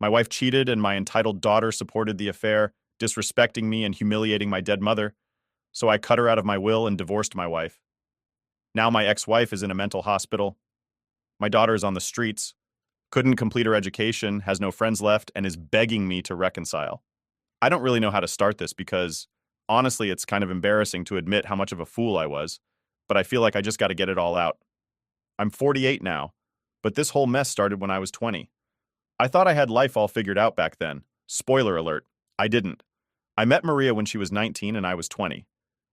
My wife cheated, and my entitled daughter supported the affair, disrespecting me and humiliating my dead mother. So I cut her out of my will and divorced my wife. Now my ex-wife is in a mental hospital. My daughter is on the streets, couldn't complete her education, has no friends left, and is begging me to reconcile. I don't really know how to start this because, honestly, it's kind of embarrassing to admit how much of a fool I was, but I feel like I just got to get it all out. I'm 48 now, but this whole mess started when I was 20. I thought I had life all figured out back then. Spoiler alert, I didn't. I met Maria when she was 19 and I was 20.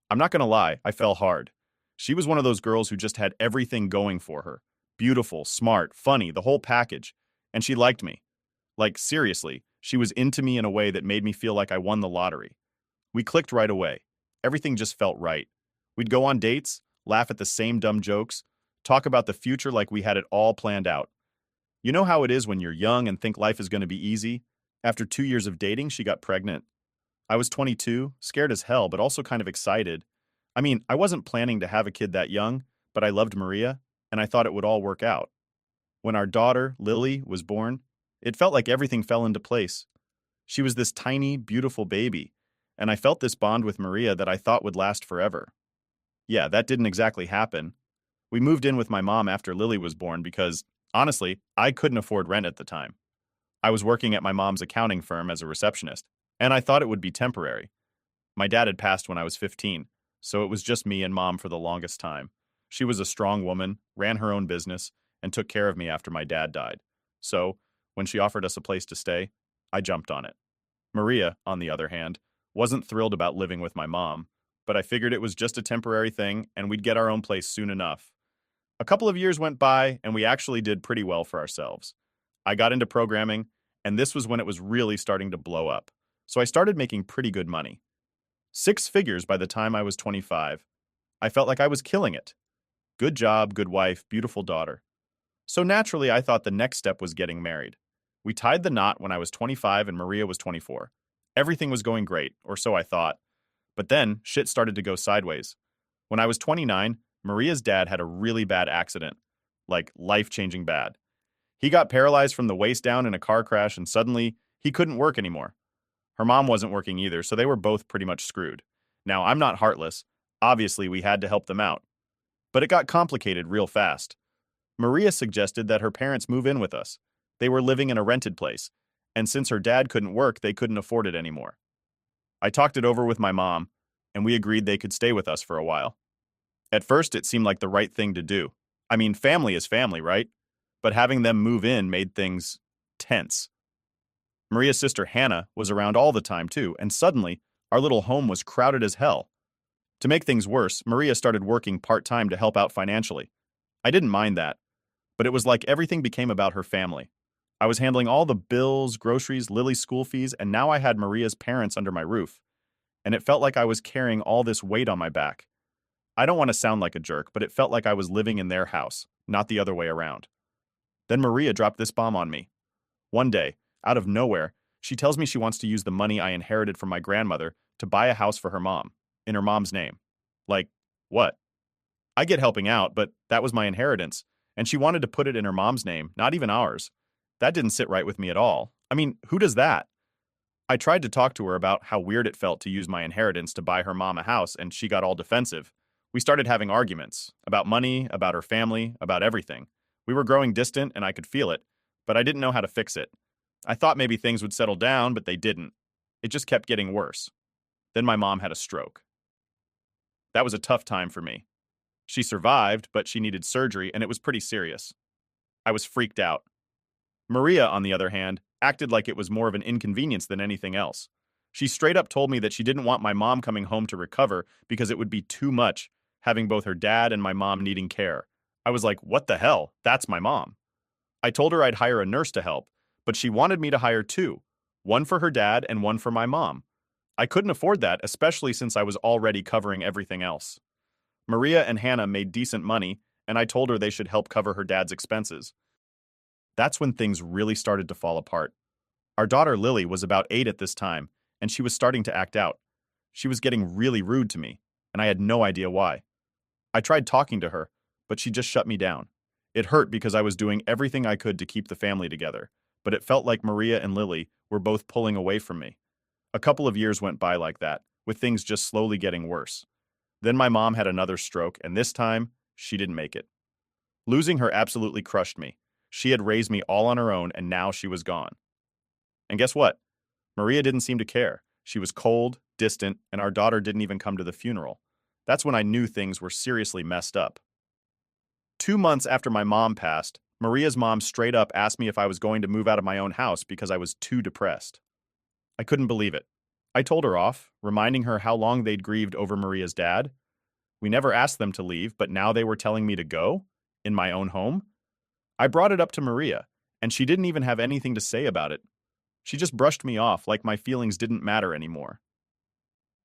I'm not gonna lie, I fell hard. She was one of those girls who just had everything going for her. Beautiful, smart, funny, the whole package. And she liked me. Like, seriously, she was into me in a way that made me feel like I won the lottery. We clicked right away. Everything just felt right. We'd go on dates, laugh at the same dumb jokes, talk about the future like we had it all planned out. You know how it is when you're young and think life is going to be easy? After 2 years of dating, she got pregnant. I was 22, scared as hell, but also kind of excited. I mean, I wasn't planning to have a kid that young, but I loved Maria, and I thought it would all work out. When our daughter, Lily, was born, it felt like everything fell into place. She was this tiny, beautiful baby, and I felt this bond with Maria that I thought would last forever. Yeah, that didn't exactly happen. We moved in with my mom after Lily was born because, honestly, I couldn't afford rent at the time. I was working at my mom's accounting firm as a receptionist, and I thought it would be temporary. My dad had passed when I was 15, so it was just me and mom for the longest time. She was a strong woman, ran her own business, and took care of me after my dad died. So, when she offered us a place to stay, I jumped on it. Maria, on the other hand, wasn't thrilled about living with my mom, but I figured it was just a temporary thing and we'd get our own place soon enough. A couple of years went by and we actually did pretty well for ourselves. I got into programming, and this was when it was really starting to blow up. So I started making pretty good money. 6 figures by the time I was 25. I felt like I was killing it. Good job, good wife, beautiful daughter. So naturally, I thought the next step was getting married. We tied the knot when I was 25 and Maria was 24. Everything was going great, or so I thought. But then, shit started to go sideways. When I was 29, Maria's dad had a really bad accident. Like, life-changing bad. He got paralyzed from the waist down in a car crash and suddenly, he couldn't work anymore. Her mom wasn't working either, so they were both pretty much screwed. Now, I'm not heartless. Obviously, we had to help them out. But it got complicated real fast. Maria suggested that her parents move in with us. They were living in a rented place, and since her dad couldn't work, they couldn't afford it anymore. I talked it over with my mom, and we agreed they could stay with us for a while. At first, it seemed like the right thing to do. I mean, family is family, right? But having them move in made things tense. Maria's sister Hannah was around all the time too, and suddenly, our little home was crowded as hell. To make things worse, Maria started working part-time to help out financially. I didn't mind that, but it was like everything became about her family. I was handling all the bills, groceries, Lily's school fees, and now I had Maria's parents under my roof. And it felt like I was carrying all this weight on my back. I don't want to sound like a jerk, but it felt like I was living in their house, not the other way around. Then Maria dropped this bomb on me. One day, out of nowhere, she tells me she wants to use the money I inherited from my grandmother to buy a house for her mom, in her mom's name. Like, what? I get helping out, but that was my inheritance, and she wanted to put it in her mom's name, not even ours. That didn't sit right with me at all. I mean, who does that? I tried to talk to her about how weird it felt to use my inheritance to buy her mom a house, and she got all defensive. We started having arguments about money, about her family, about everything. We were growing distant, and I could feel it, but I didn't know how to fix it. I thought maybe things would settle down, but they didn't. It just kept getting worse. Then my mom had a stroke. That was a tough time for me. She survived, but she needed surgery, and it was pretty serious. I was freaked out. Maria, on the other hand, acted like it was more of an inconvenience than anything else. She straight up told me that she didn't want my mom coming home to recover because it would be too much, having both her dad and my mom needing care. I was like, what the hell? That's my mom. I told her I'd hire a nurse to help, but she wanted me to hire two, one for her dad and one for my mom. I couldn't afford that, especially since I was already covering everything else. Maria and Hannah made decent money, and I told her they should help cover her dad's expenses. That's when things really started to fall apart. Our daughter Lily was about 8 at this time, and she was starting to act out. She was getting really rude to me, and I had no idea why. I tried talking to her, but she just shut me down. It hurt because I was doing everything I could to keep the family together, but it felt like Maria and Lily were both pulling away from me. A couple of years went by like that, with things just slowly getting worse. Then my mom had another stroke, and this time, she didn't make it. Losing her absolutely crushed me. She had raised me all on her own, and now she was gone. And guess what? Maria didn't seem to care. She was cold, distant, and our daughter didn't even come to the funeral. That's when I knew things were seriously messed up. 2 months after my mom passed, Maria's mom straight up asked me if I was going to move out of my own house because I was too depressed. I couldn't believe it. I told her off, reminding her how long they'd grieved over Maria's dad. We never asked them to leave, but now they were telling me to go? In my own home? I brought it up to Maria, and she didn't even have anything to say about it. She just brushed me off like my feelings didn't matter anymore.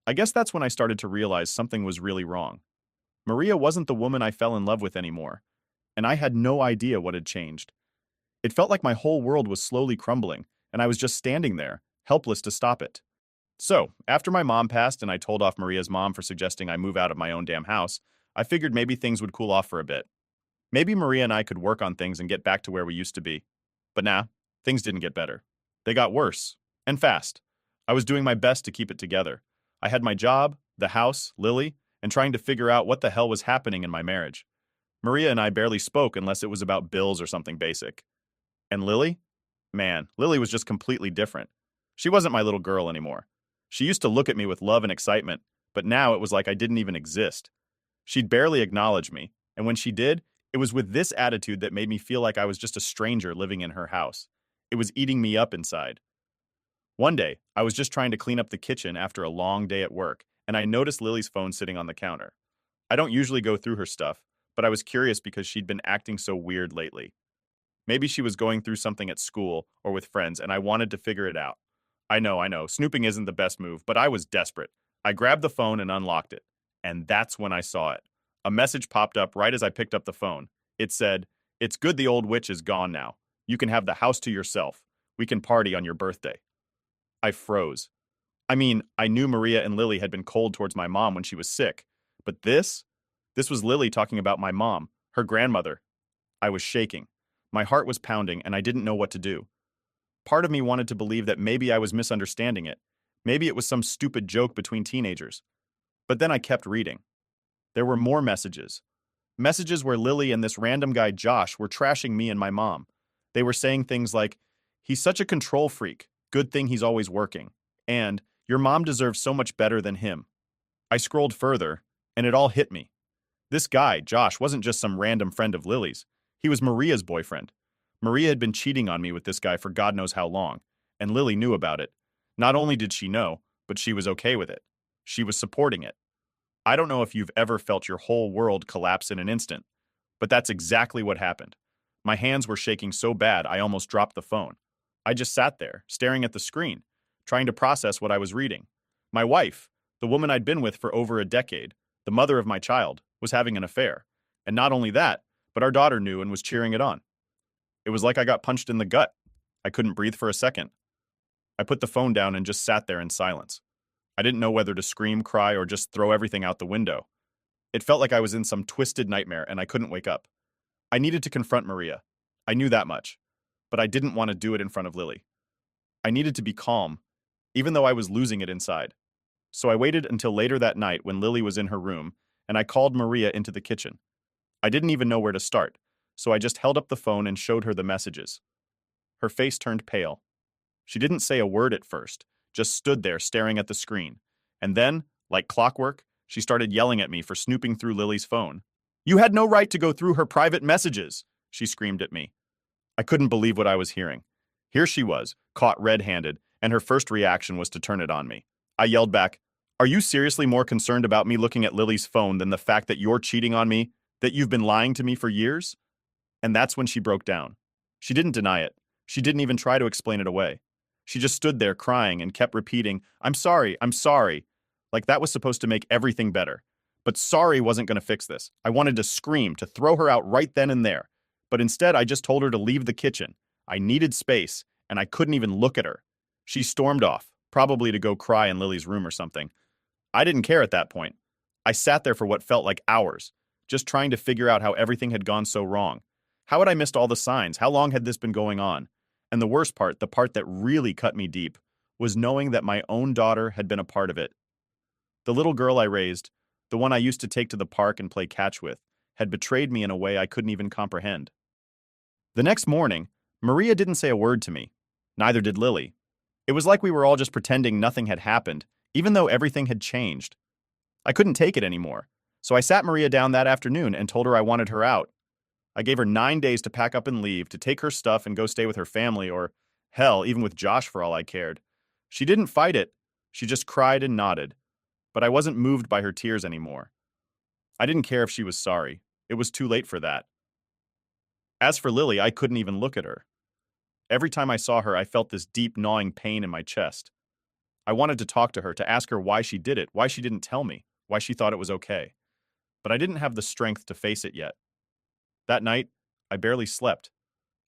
I guess that's when I started to realize something was really wrong. Maria wasn't the woman I fell in love with anymore, and I had no idea what had changed. It felt like my whole world was slowly crumbling, and I was just standing there, helpless to stop it. So, after my mom passed and I told off Maria's mom for suggesting I move out of my own damn house, I figured maybe things would cool off for a bit. Maybe Maria and I could work on things and get back to where we used to be. But nah, things didn't get better. They got worse. And fast. I was doing my best to keep it together. I had my job, the house, Lily, and trying to figure out what the hell was happening in my marriage. Maria and I barely spoke unless it was about bills or something basic. And Lily? Man, Lily was just completely different. She wasn't my little girl anymore. She used to look at me with love and excitement, but now it was like I didn't even exist. She'd barely acknowledge me, and when she did, it was with this attitude that made me feel like I was just a stranger living in her house. It was eating me up inside. One day, I was just trying to clean up the kitchen after a long day at work, and I noticed Lily's phone sitting on the counter. I don't usually go through her stuff, but I was curious because she'd been acting so weird lately. Maybe she was going through something at school or with friends, and I wanted to figure it out. I know, snooping isn't the best move, but I was desperate. I grabbed the phone and unlocked it. And that's when I saw it. A message popped up right as I picked up the phone. It said, "It's good the old witch is gone now. You can have the house to yourself. We can party on your birthday." I froze. I mean, I knew Maria and Lily had been cold towards my mom when she was sick. But this was Lily talking about my mom, her grandmother. I was shaking. My heart was pounding, and I didn't know what to do. Part of me wanted to believe that maybe I was misunderstanding it. Maybe it was some stupid joke between teenagers. But then I kept reading. There were more messages. Messages where Lily and this random guy Josh were trashing me and my mom. They were saying things like, "He's such a control freak. Good thing he's always working." And, "Your mom deserves so much better than him." I scrolled further, and it all hit me. This guy, Josh, wasn't just some random friend of Lily's. He was Maria's boyfriend. Maria had been cheating on me with this guy for God knows how long, and Lily knew about it. Not only did she know, but she was okay with it. She was supporting it. I don't know if you've ever felt your whole world collapse in an instant, but that's exactly what happened. My hands were shaking so bad I almost dropped the phone. I just sat there, staring at the screen, trying to process what I was reading. My wife, the woman I'd been with for over a decade, the mother of my child, was having an affair. And not only that, but our daughter knew and was cheering it on. It was like I got punched in the gut. I couldn't breathe for a second. I put the phone down and just sat there in silence. I didn't know whether to scream, cry, or just throw everything out the window. It felt like I was in some twisted nightmare and I couldn't wake up. I needed to confront Maria. I knew that much. But I didn't want to do it in front of Lily. I needed to be calm, even though I was losing it inside. So I waited until later that night when Lily was in her room, and I called Maria into the kitchen. I didn't even know where to start, so I just held up the phone and showed her the messages. Her face turned pale. She didn't say a word at first, just stood there staring at the screen. And then, like clockwork, she started yelling at me for snooping through Lily's phone. "You had no right to go through her private messages," she screamed at me. I couldn't believe what I was hearing. Here she was, caught red-handed, and her first reaction was to turn it on me. I yelled back, "Are you seriously more concerned about me looking at Lily's phone than the fact that you're cheating on me, that you've been lying to me for years?" And that's when she broke down. She didn't deny it. She didn't even try to explain it away. She just stood there crying and kept repeating, I'm sorry, like that was supposed to make everything better. But sorry wasn't going to fix this. I wanted to scream, to throw her out right then and there. But instead, I just told her to leave the kitchen. I needed space, and I couldn't even look at her. She stormed off, probably to go cry in Lily's room or something. I didn't care at that point. I sat there for what felt like hours, just trying to figure out how everything had gone so wrong. How had I missed all the signs? How long had this been going on? And the worst part, the part that really cut me deep, was knowing that my own daughter had been a part of it. The little girl I raised, the one I used to take to the park and play catch with, had betrayed me in a way I couldn't even comprehend. The next morning, Maria didn't say a word to me. Neither did Lily. It was like we were all just pretending nothing had happened, even though everything had changed. I couldn't take it anymore, so I sat Maria down that afternoon and told her I wanted her out. I gave her 9 days to pack up and leave, to take her stuff and go stay with her family, or hell, even with Josh for all I cared. She didn't fight it. She just cried and nodded. But I wasn't moved by her tears anymore. I didn't care if she was sorry. It was too late for that. As for Lily, I couldn't even look at her. Every time I saw her, I felt this deep, gnawing pain in my chest. I wanted to talk to her, to ask her why she did it, why she didn't tell me, why she thought it was okay. But I didn't have the strength to face it yet. That night, I barely slept.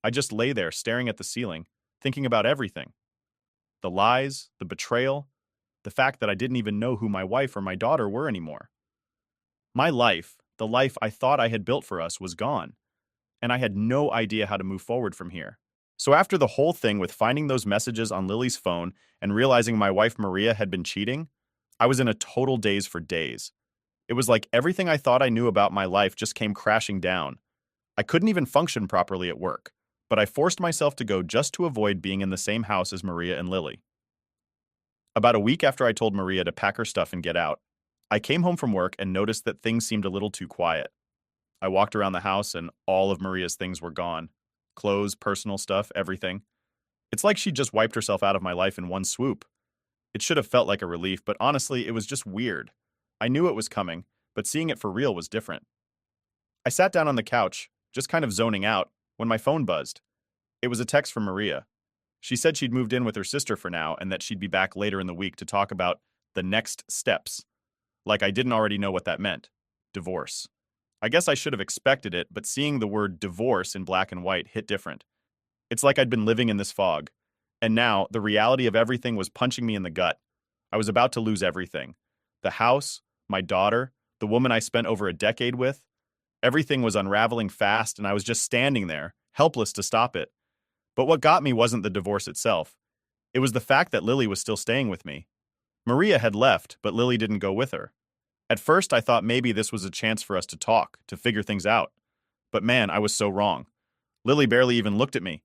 I just lay there staring at the ceiling, thinking about everything. The lies, the betrayal, the fact that I didn't even know who my wife or my daughter were anymore. My life, the life I thought I had built for us, was gone, and I had no idea how to move forward from here. So after the whole thing with finding those messages on Lily's phone and realizing my wife Maria had been cheating, I was in a total daze for days. It was like everything I thought I knew about my life just came crashing down. I couldn't even function properly at work, but I forced myself to go just to avoid being in the same house as Maria and Lily. About a week after I told Maria to pack her stuff and get out, I came home from work and noticed that things seemed a little too quiet. I walked around the house and all of Maria's things were gone. Clothes, personal stuff, everything. It's like she just wiped herself out of my life in one swoop. It should have felt like a relief, but honestly, it was just weird. I knew it was coming, but seeing it for real was different. I sat down on the couch, just kind of zoning out, when my phone buzzed. It was a text from Maria. She said she'd moved in with her sister for now and that she'd be back later in the week to talk about the next steps. Like I didn't already know what that meant. Divorce. I guess I should have expected it, but seeing the word divorce in black and white hit different. It's like I'd been living in this fog. And now, the reality of everything was punching me in the gut. I was about to lose everything. The house, my daughter, the woman I spent over a decade with. Everything was unraveling fast, and I was just standing there, helpless to stop it. But what got me wasn't the divorce itself. It was the fact that Lily was still staying with me. Maria had left, but Lily didn't go with her. At first, I thought maybe this was a chance for us to talk, to figure things out. But man, I was so wrong. Lily barely even looked at me.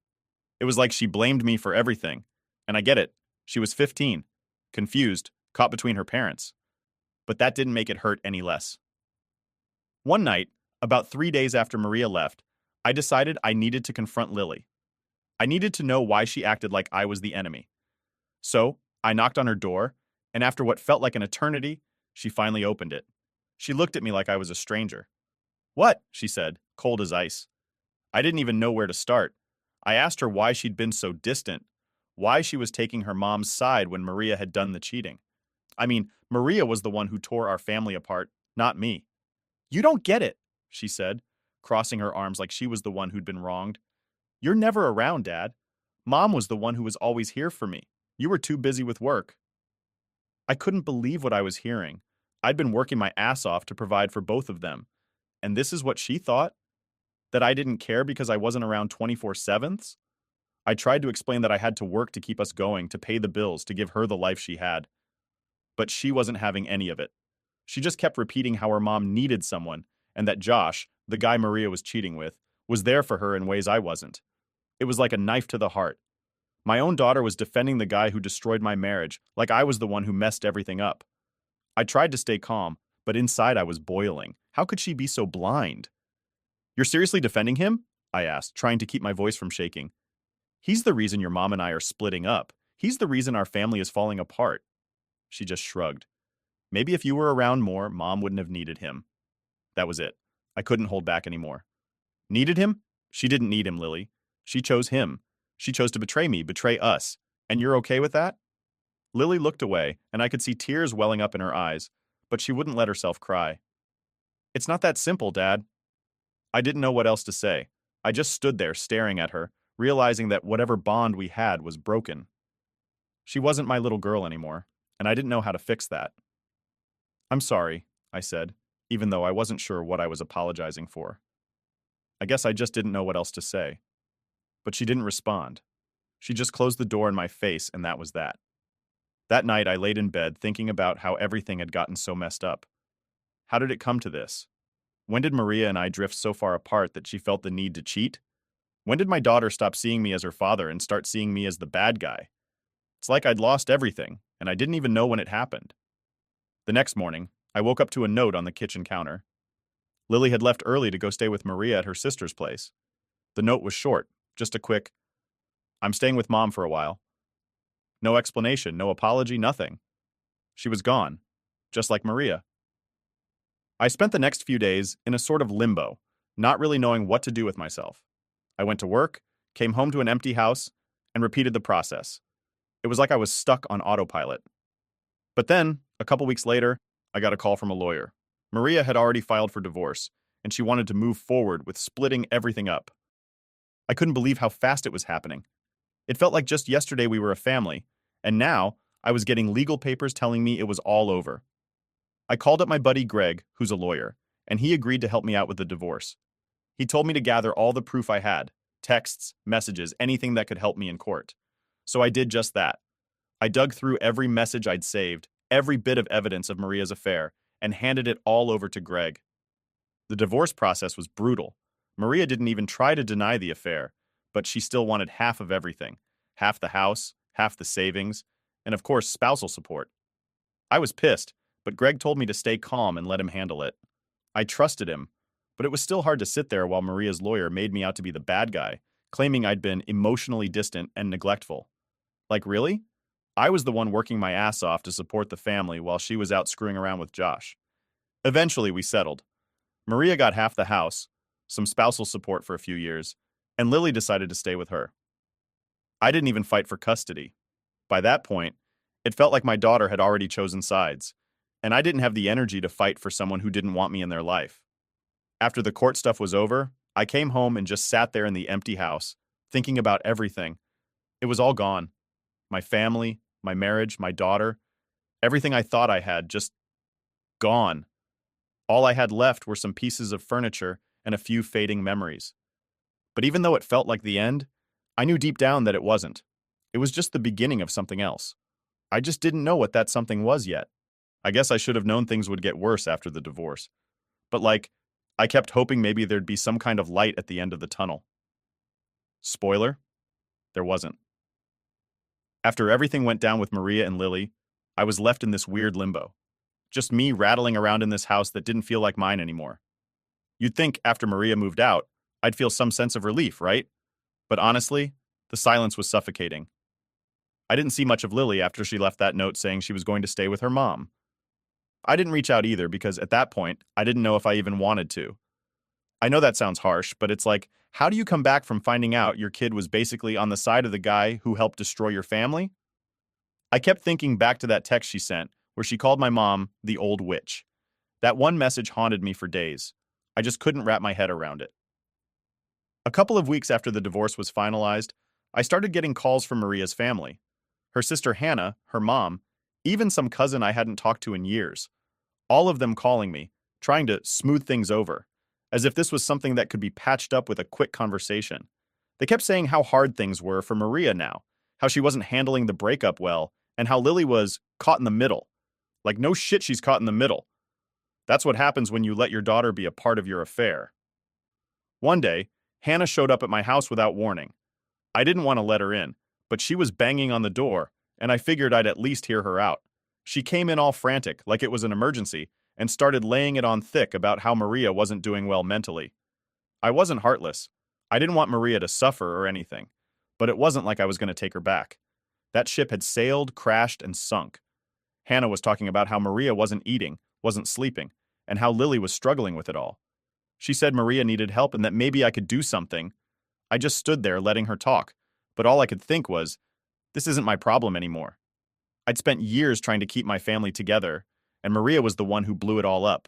It was like she blamed me for everything. And I get it. She was 15, confused, caught between her parents. But that didn't make it hurt any less. One night, about 3 days after Maria left, I decided I needed to confront Lily. I needed to know why she acted like I was the enemy. So, I knocked on her door, and after what felt like an eternity, she finally opened it. She looked at me like I was a stranger. "What?" she said, cold as ice. I didn't even know where to start. I asked her why she'd been so distant, why she was taking her mom's side when Maria had done the cheating. I mean, Maria was the one who tore our family apart, not me. "You don't get it," she said, crossing her arms like she was the one who'd been wronged. "You're never around, Dad. Mom was the one who was always here for me. You were too busy with work." I couldn't believe what I was hearing. I'd been working my ass off to provide for both of them. And this is what she thought? That I didn't care because I wasn't around 24/7s? I tried to explain that I had to work to keep us going, to pay the bills, to give her the life she had. But she wasn't having any of it. She just kept repeating how her mom needed someone, and that Josh, the guy Maria was cheating with, was there for her in ways I wasn't. It was like a knife to the heart. My own daughter was defending the guy who destroyed my marriage, like I was the one who messed everything up. I tried to stay calm, but inside I was boiling. How could she be so blind? "You're seriously defending him?" I asked, trying to keep my voice from shaking. "He's the reason your mom and I are splitting up. He's the reason our family is falling apart." She just shrugged. "Maybe if you were around more, Mom wouldn't have needed him." That was it. I couldn't hold back anymore. Needed him? She didn't need him, Lily. She chose him. She chose to betray me, betray us. And you're okay with that? Lily looked away, and I could see tears welling up in her eyes, but she wouldn't let herself cry. "It's not that simple, Dad." I didn't know what else to say. I just stood there staring at her, realizing that whatever bond we had was broken. She wasn't my little girl anymore, and I didn't know how to fix that. "I'm sorry," I said, even though I wasn't sure what I was apologizing for. I guess I just didn't know what else to say. But she didn't respond. She just closed the door in my face, and that was that. That night, I laid in bed thinking about how everything had gotten so messed up. How did it come to this? When did Maria and I drift so far apart that she felt the need to cheat? When did my daughter stop seeing me as her father and start seeing me as the bad guy? It's like I'd lost everything, and I didn't even know when it happened. The next morning, I woke up to a note on the kitchen counter. Lily had left early to go stay with Maria at her sister's place. The note was short, just a quick, "I'm staying with Mom for a while." No explanation, no apology, nothing. She was gone, just like Maria. I spent the next few days in a sort of limbo, not really knowing what to do with myself. I went to work, came home to an empty house, and repeated the process. It was like I was stuck on autopilot. But then, a couple weeks later, I got a call from a lawyer. Maria had already filed for divorce, and she wanted to move forward with splitting everything up. I couldn't believe how fast it was happening. It felt like just yesterday we were a family, and now I was getting legal papers telling me it was all over. I called up my buddy Greg, who's a lawyer, and he agreed to help me out with the divorce. He told me to gather all the proof I had, texts, messages, anything that could help me in court. So I did just that. I dug through every message I'd saved, every bit of evidence of Maria's affair, and handed it all over to Greg. The divorce process was brutal. Maria didn't even try to deny the affair, but she still wanted half of everything, half the house, half the savings, and of course, spousal support. I was pissed, but Greg told me to stay calm and let him handle it. I trusted him, but it was still hard to sit there while Maria's lawyer made me out to be the bad guy, claiming I'd been emotionally distant and neglectful. Like, really? I was the one working my ass off to support the family while she was out screwing around with Josh. Eventually, we settled. Maria got half the house, some spousal support for a few years, and Lily decided to stay with her. I didn't even fight for custody. By that point, it felt like my daughter had already chosen sides, and I didn't have the energy to fight for someone who didn't want me in their life. After the court stuff was over, I came home and just sat there in the empty house, thinking about everything. It was all gone. My family, my marriage, my daughter, everything I thought I had, just gone. All I had left were some pieces of furniture and a few fading memories. But even though it felt like the end, I knew deep down that it wasn't. It was just the beginning of something else. I just didn't know what that something was yet. I guess I should have known things would get worse after the divorce. But I kept hoping maybe there'd be some kind of light at the end of the tunnel. Spoiler, there wasn't. After everything went down with Maria and Lily, I was left in this weird limbo. Just me rattling around in this house that didn't feel like mine anymore. You'd think after Maria moved out, I'd feel some sense of relief, right? But honestly, the silence was suffocating. I didn't see much of Lily after she left that note saying she was going to stay with her mom. I didn't reach out either because at that point, I didn't know if I even wanted to. I know that sounds harsh, but it's like, how do you come back from finding out your kid was basically on the side of the guy who helped destroy your family? I kept thinking back to that text she sent, where she called my mom the old witch. That one message haunted me for days. I just couldn't wrap my head around it. A couple of weeks after the divorce was finalized, I started getting calls from Maria's family. Her sister Hannah, her mom, even some cousin I hadn't talked to in years. All of them calling me, trying to smooth things over, as if this was something that could be patched up with a quick conversation. They kept saying how hard things were for Maria now, how she wasn't handling the breakup well, and how Lily was caught in the middle. Like, no shit, she's caught in the middle. That's what happens when you let your daughter be a part of your affair. One day, Hannah showed up at my house without warning. I didn't want to let her in, but she was banging on the door, and I figured I'd at least hear her out. She came in all frantic, like it was an emergency, and started laying it on thick about how Maria wasn't doing well mentally. I wasn't heartless. I didn't want Maria to suffer or anything, but it wasn't like I was going to take her back. That ship had sailed, crashed, and sunk. Hannah was talking about how Maria wasn't eating, wasn't sleeping, and how Lily was struggling with it all. She said Maria needed help and that maybe I could do something. I just stood there letting her talk, but all I could think was, this isn't my problem anymore. I'd spent years trying to keep my family together, and Maria was the one who blew it all up.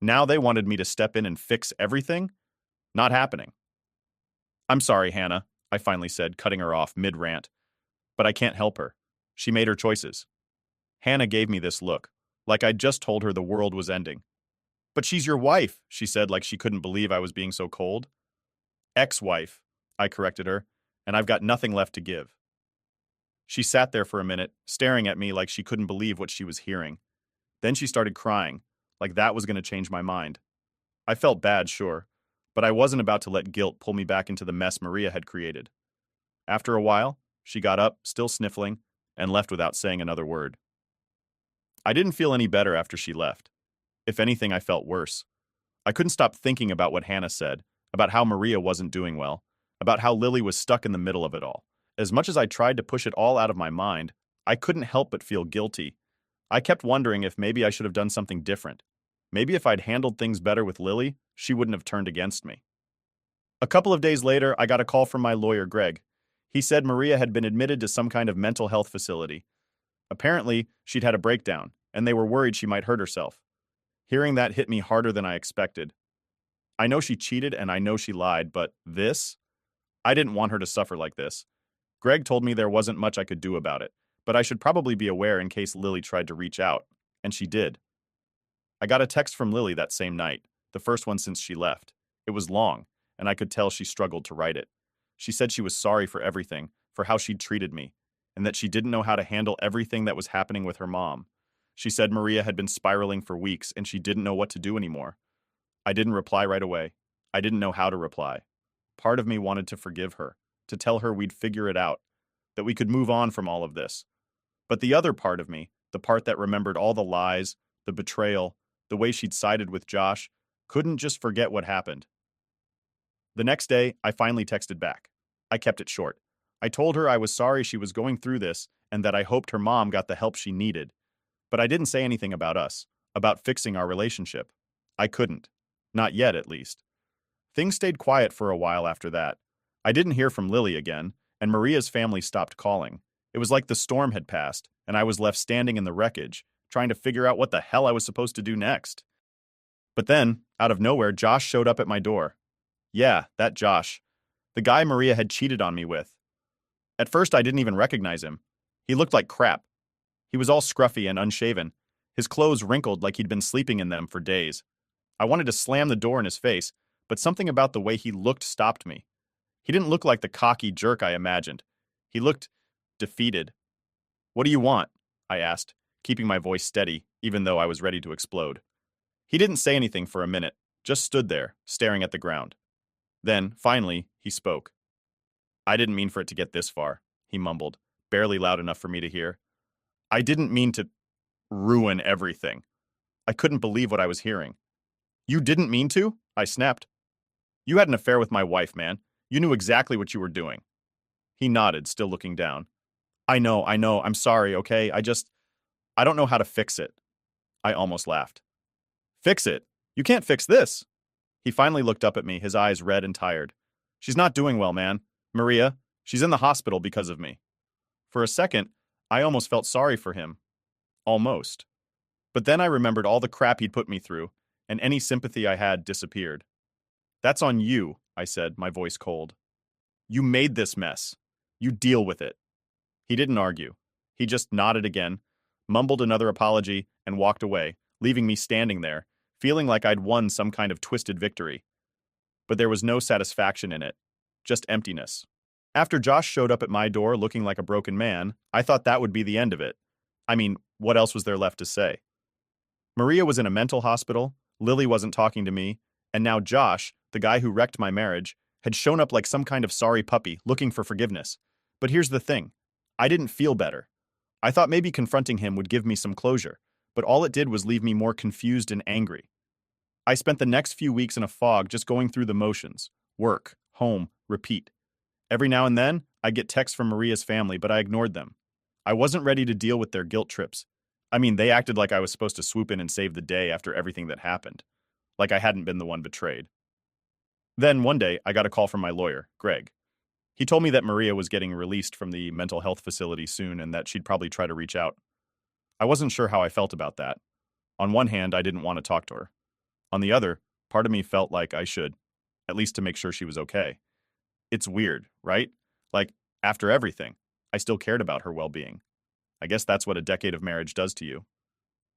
Now they wanted me to step in and fix everything? Not happening. I'm sorry, Hannah, I finally said, cutting her off mid-rant. But I can't help her. She made her choices. Hannah gave me this look, like I'd just told her the world was ending. But she's your wife, she said like she couldn't believe I was being so cold. Ex-wife, I corrected her, and I've got nothing left to give." She sat there for a minute, staring at me like she couldn't believe what she was hearing. Then she started crying, like that was going to change my mind. I felt bad, sure, but I wasn't about to let guilt pull me back into the mess Maria had created. After a while, she got up, still sniffling, and left without saying another word. I didn't feel any better after she left. If anything, I felt worse. I couldn't stop thinking about what Hannah said, about how Maria wasn't doing well, about how Lily was stuck in the middle of it all. As much as I tried to push it all out of my mind, I couldn't help but feel guilty. I kept wondering if maybe I should have done something different. Maybe if I'd handled things better with Lily, she wouldn't have turned against me. A couple of days later, I got a call from my lawyer, Greg. He said Maria had been admitted to some kind of mental health facility. Apparently, she'd had a breakdown, and they were worried she might hurt herself. Hearing that hit me harder than I expected. I know she cheated and I know she lied, but this? I didn't want her to suffer like this. Greg told me there wasn't much I could do about it, but I should probably be aware in case Lily tried to reach out, and she did. I got a text from Lily that same night, the first one since she left. It was long, and I could tell she struggled to write it. She said she was sorry for everything, for how she'd treated me, and that she didn't know how to handle everything that was happening with her mom. She said Maria had been spiraling for weeks and she didn't know what to do anymore. I didn't reply right away. I didn't know how to reply. Part of me wanted to forgive her, to tell her we'd figure it out, that we could move on from all of this. But the other part of me, the part that remembered all the lies, the betrayal, the way she'd sided with Josh, couldn't just forget what happened. The next day, I finally texted back. I kept it short. I told her I was sorry she was going through this and that I hoped her mom got the help she needed. But I didn't say anything about us, about fixing our relationship. I couldn't. Not yet, at least. Things stayed quiet for a while after that. I didn't hear from Lily again, and Maria's family stopped calling. It was like the storm had passed, and I was left standing in the wreckage, trying to figure out what the hell I was supposed to do next. But then, out of nowhere, Josh showed up at my door. Yeah, that Josh. The guy Maria had cheated on me with. At first, I didn't even recognize him. He looked like crap. He was all scruffy and unshaven, his clothes wrinkled like he'd been sleeping in them for days. I wanted to slam the door in his face, but something about the way he looked stopped me. He didn't look like the cocky jerk I imagined. He looked defeated. "What do you want?" I asked, keeping my voice steady, even though I was ready to explode. He didn't say anything for a minute, just stood there, staring at the ground. Then, finally, he spoke. "I didn't mean for it to get this far," he mumbled, barely loud enough for me to hear. "I didn't mean to ruin everything." I couldn't believe what I was hearing. "You didn't mean to?" I snapped. "You had an affair with my wife, man. You knew exactly what you were doing." He nodded, still looking down. I know, I'm sorry, okay? I don't know how to fix it." I almost laughed. "Fix it? You can't fix this." He finally looked up at me, his eyes red and tired. "She's not doing well, man. Maria, she's in the hospital because of me." For a second, I almost felt sorry for him. Almost. But then I remembered all the crap he'd put me through, and any sympathy I had disappeared. "That's on you," I said, my voice cold. "You made this mess. You deal with it." He didn't argue. He just nodded again, mumbled another apology, and walked away, leaving me standing there, feeling like I'd won some kind of twisted victory. But there was no satisfaction in it, just emptiness. After Josh showed up at my door looking like a broken man, I thought that would be the end of it. I mean, what else was there left to say? Maria was in a mental hospital, Lily wasn't talking to me, and now Josh, the guy who wrecked my marriage, had shown up like some kind of sorry puppy looking for forgiveness. But here's the thing. I didn't feel better. I thought maybe confronting him would give me some closure, but all it did was leave me more confused and angry. I spent the next few weeks in a fog just going through the motions. Work, home, repeat. Every now and then, I'd get texts from Maria's family, but I ignored them. I wasn't ready to deal with their guilt trips. I mean, they acted like I was supposed to swoop in and save the day after everything that happened. Like I hadn't been the one betrayed. Then, one day, I got a call from my lawyer, Greg. He told me that Maria was getting released from the mental health facility soon and that she'd probably try to reach out. I wasn't sure how I felt about that. On one hand, I didn't want to talk to her. On the other, part of me felt like I should, at least to make sure she was okay. It's weird, right? Like, after everything, I still cared about her well-being. I guess that's what a decade of marriage does to you.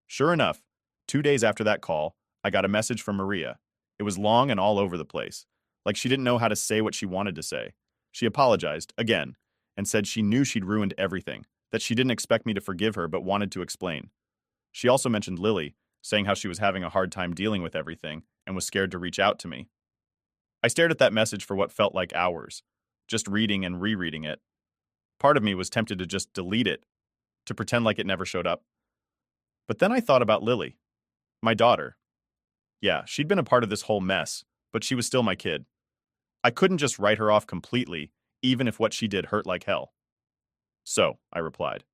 Sure enough, 2 days after that call, I got a message from Maria. It was long and all over the place, like she didn't know how to say what she wanted to say. She apologized, again, and said she knew she'd ruined everything, that she didn't expect me to forgive her but wanted to explain. She also mentioned Lily, saying how she was having a hard time dealing with everything and was scared to reach out to me. I stared at that message for what felt like hours, just reading and rereading it. Part of me was tempted to just delete it, to pretend like it never showed up. But then I thought about Lily, my daughter. Yeah, she'd been a part of this whole mess, but she was still my kid. I couldn't just write her off completely, even if what she did hurt like hell. So, I replied.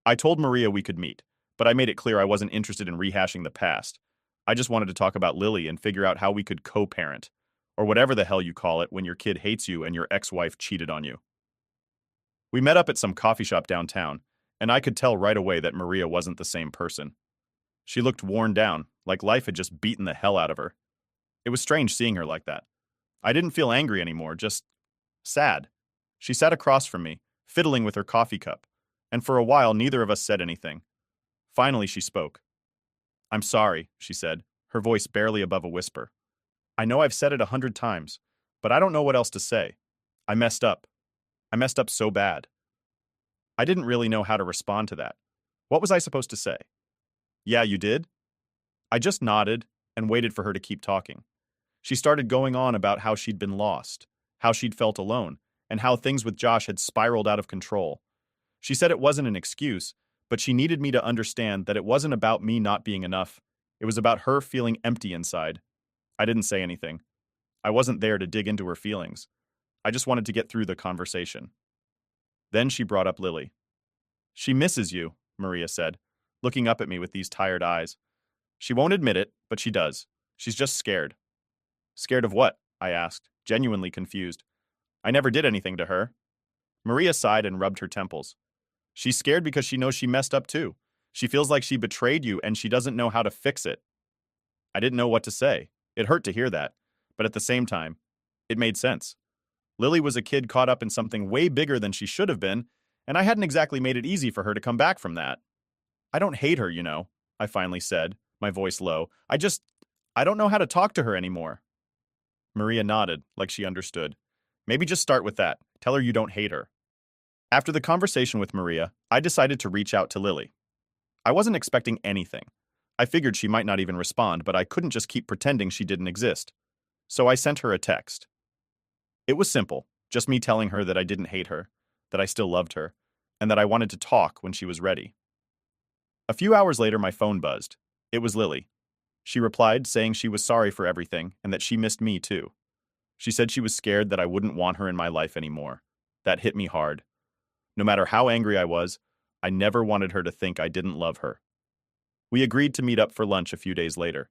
I told Maria we could meet, but I made it clear I wasn't interested in rehashing the past. I just wanted to talk about Lily and figure out how we could co-parent, or whatever the hell you call it when your kid hates you and your ex-wife cheated on you. We met up at some coffee shop downtown, and I could tell right away that Maria wasn't the same person. She looked worn down, like life had just beaten the hell out of her. It was strange seeing her like that. I didn't feel angry anymore, just sad. She sat across from me, fiddling with her coffee cup, and for a while neither of us said anything. Finally she spoke. I'm sorry, she said, her voice barely above a whisper. I know I've said it 100 times, but I don't know what else to say. I messed up. I messed up so bad. I didn't really know how to respond to that. What was I supposed to say? Yeah, you did? I just nodded and waited for her to keep talking. She started going on about how she'd been lost, how she'd felt alone, and how things with Josh had spiraled out of control. She said it wasn't an excuse, but she needed me to understand that it wasn't about me not being enough. It was about her feeling empty inside. I didn't say anything. I wasn't there to dig into her feelings. I just wanted to get through the conversation. Then she brought up Lily. She misses you, Maria said, looking up at me with these tired eyes. She won't admit it, but she does. She's just scared. Scared of what? I asked, genuinely confused. I never did anything to her. Maria sighed and rubbed her temples. She's scared because she knows she messed up too. She feels like she betrayed you and she doesn't know how to fix it. I didn't know what to say. It hurt to hear that, but at the same time, it made sense. Lily was a kid caught up in something way bigger than she should have been, and I hadn't exactly made it easy for her to come back from that. I don't hate her, I finally said, my voice low. I don't know how to talk to her anymore. Maria nodded, like she understood. Maybe just start with that. Tell her you don't hate her. After the conversation with Maria, I decided to reach out to Lily. I wasn't expecting anything. I figured she might not even respond, but I couldn't just keep pretending she didn't exist. So I sent her a text. It was simple, just me telling her that I didn't hate her, that I still loved her, and that I wanted to talk when she was ready. A few hours later, my phone buzzed. It was Lily. She replied, saying she was sorry for everything and that she missed me too. She said she was scared that I wouldn't want her in my life anymore. That hit me hard. No matter how angry I was, I never wanted her to think I didn't love her. We agreed to meet up for lunch a few days later.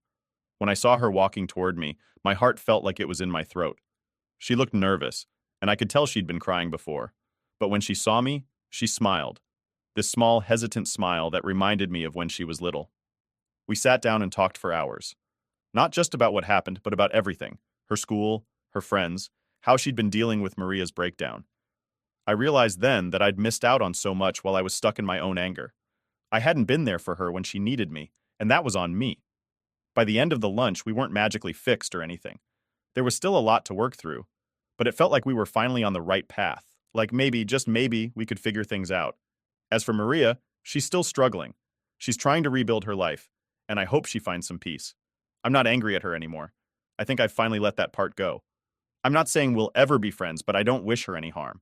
When I saw her walking toward me, my heart felt like it was in my throat. She looked nervous, and I could tell she'd been crying before. But when she saw me, she smiled. This small, hesitant smile that reminded me of when she was little. We sat down and talked for hours. Not just about what happened, but about everything. Her school, her friends, how she'd been dealing with Maria's breakdown. I realized then that I'd missed out on so much while I was stuck in my own anger. I hadn't been there for her when she needed me, and that was on me. By the end of the lunch, we weren't magically fixed or anything. There was still a lot to work through, but it felt like we were finally on the right path. Like maybe, just maybe, we could figure things out. As for Maria, she's still struggling. She's trying to rebuild her life, and I hope she finds some peace. I'm not angry at her anymore. I think I've finally let that part go. I'm not saying we'll ever be friends, but I don't wish her any harm.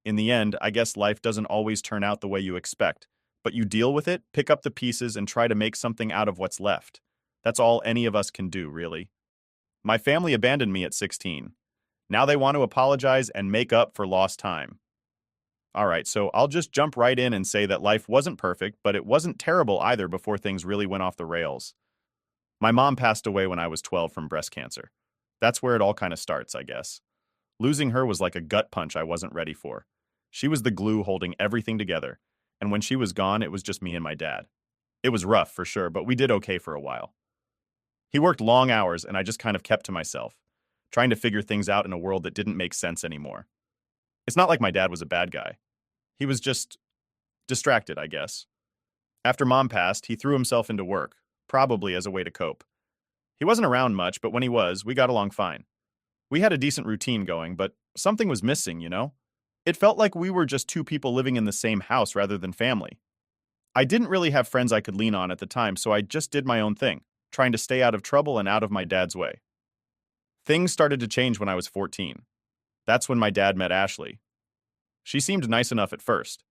In the end, I guess life doesn't always turn out the way you expect, but you deal with it, pick up the pieces, and try to make something out of what's left. That's all any of us can do, really. My family abandoned me at 16. Now they want to apologize and make up for lost time. All right, so I'll just jump right in and say that life wasn't perfect, but it wasn't terrible either before things really went off the rails. My mom passed away when I was 12 from breast cancer. That's where it all kind of starts, I guess. Losing her was like a gut punch I wasn't ready for. She was the glue holding everything together, and when she was gone, it was just me and my dad. It was rough, for sure, but we did okay for a while. He worked long hours, and I just kind of kept to myself, trying to figure things out in a world that didn't make sense anymore. It's not like my dad was a bad guy. He was just distracted, I guess. After Mom passed, he threw himself into work, probably as a way to cope. He wasn't around much, but when he was, we got along fine. We had a decent routine going, but Something was missing, you know? It felt like we were just two people living in the same house rather than family. I didn't really have friends I could lean on at the time, so I just did my own thing, trying to stay out of trouble and out of my dad's way. Things started to change when I was 14. That's when my dad met Ashley. She seemed nice enough at first.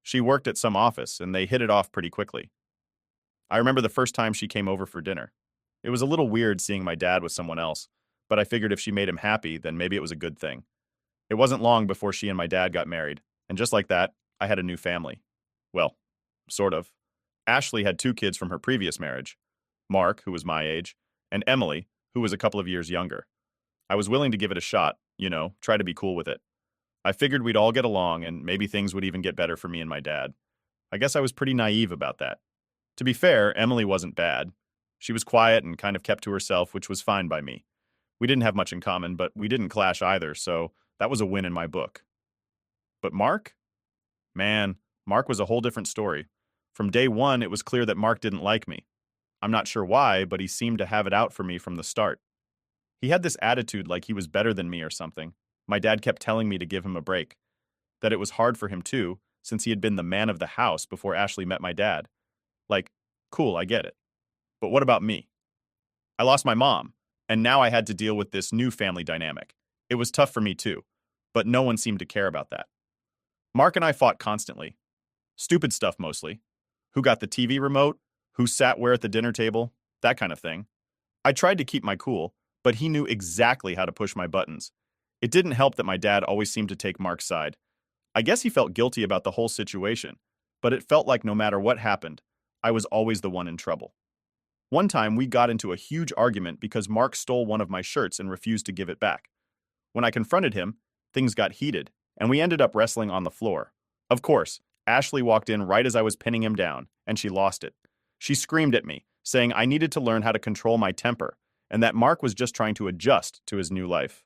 She worked at some office, and they hit it off pretty quickly. I remember the first time she came over for dinner. It was a little weird seeing my dad with someone else, but I figured if she made him happy, then maybe it was a good thing. It wasn't long before she and my dad got married, and just like that, I had a new family. Well, sort of. Ashley had two kids from her previous marriage, Mark, who was my age, and Emily, who was a couple of years younger. I was willing to give it a shot, try to be cool with it. I figured we'd all get along and maybe things would even get better for me and my dad. I guess I was pretty naive about that. To be fair, Emily wasn't bad. She was quiet and kind of kept to herself, which was fine by me. We didn't have much in common, but we didn't clash either, so that was a win in my book. But Mark? Man, Mark was a whole different story. From day one, it was clear that Mark didn't like me. I'm not sure why, but he seemed to have it out for me from the start. He had this attitude like he was better than me or something. My dad kept telling me to give him a break, that it was hard for him too, since he had been the man of the house before Ashley met my dad. Like, cool, I get it. But what about me? I lost my mom, and now I had to deal with this new family dynamic. It was tough for me too, but no one seemed to care about that. Mark and I fought constantly. Stupid stuff mostly. Who got the TV remote? Who sat where at the dinner table? That kind of thing. I tried to keep my cool, but he knew exactly how to push my buttons. It didn't help that my dad always seemed to take Mark's side. I guess he felt guilty about the whole situation, but it felt like no matter what happened, I was always the one in trouble. One time, we got into a huge argument because Mark stole one of my shirts and refused to give it back. When I confronted him, things got heated, and we ended up wrestling on the floor. Of course, Ashley walked in right as I was pinning him down, and she lost it. She screamed at me, saying I needed to learn how to control my temper, and that Mark was just trying to adjust to his new life.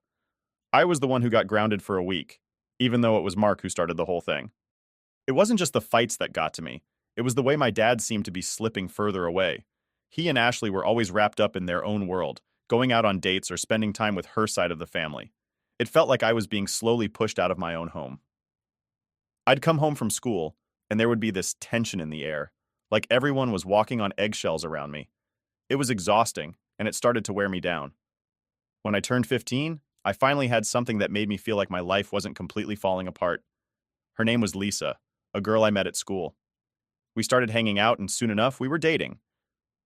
I was the one who got grounded for a week, even though it was Mark who started the whole thing. It wasn't just the fights that got to me, it was the way my dad seemed to be slipping further away. He and Ashley were always wrapped up in their own world, going out on dates or spending time with her side of the family. It felt like I was being slowly pushed out of my own home. I'd come home from school, and there would be this tension in the air, like everyone was walking on eggshells around me. It was exhausting, and it started to wear me down. When I turned 15, I finally had something that made me feel like my life wasn't completely falling apart. Her name was Lisa, a girl I met at school. We started hanging out, and soon enough, we were dating.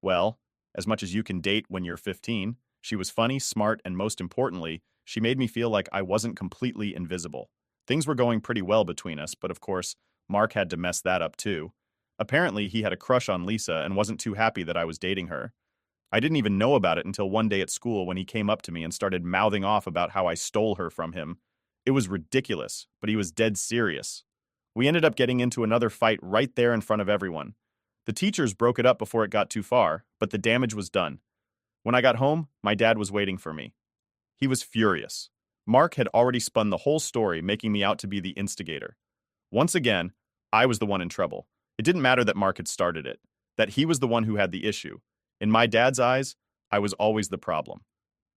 Well, as much as you can date when you're 15, she was funny, smart, and most importantly, she made me feel like I wasn't completely invisible. Things were going pretty well between us, but of course, Mark had to mess that up too. Apparently, he had a crush on Lisa and wasn't too happy that I was dating her. I didn't even know about it until one day at school when he came up to me and started mouthing off about how I stole her from him. It was ridiculous, but he was dead serious. We ended up getting into another fight right there in front of everyone. The teachers broke it up before it got too far, but the damage was done. When I got home, my dad was waiting for me. He was furious. Mark had already spun the whole story, making me out to be the instigator. Once again, I was the one in trouble. It didn't matter that Mark had started it, that he was the one who had the issue. In my dad's eyes, I was always the problem.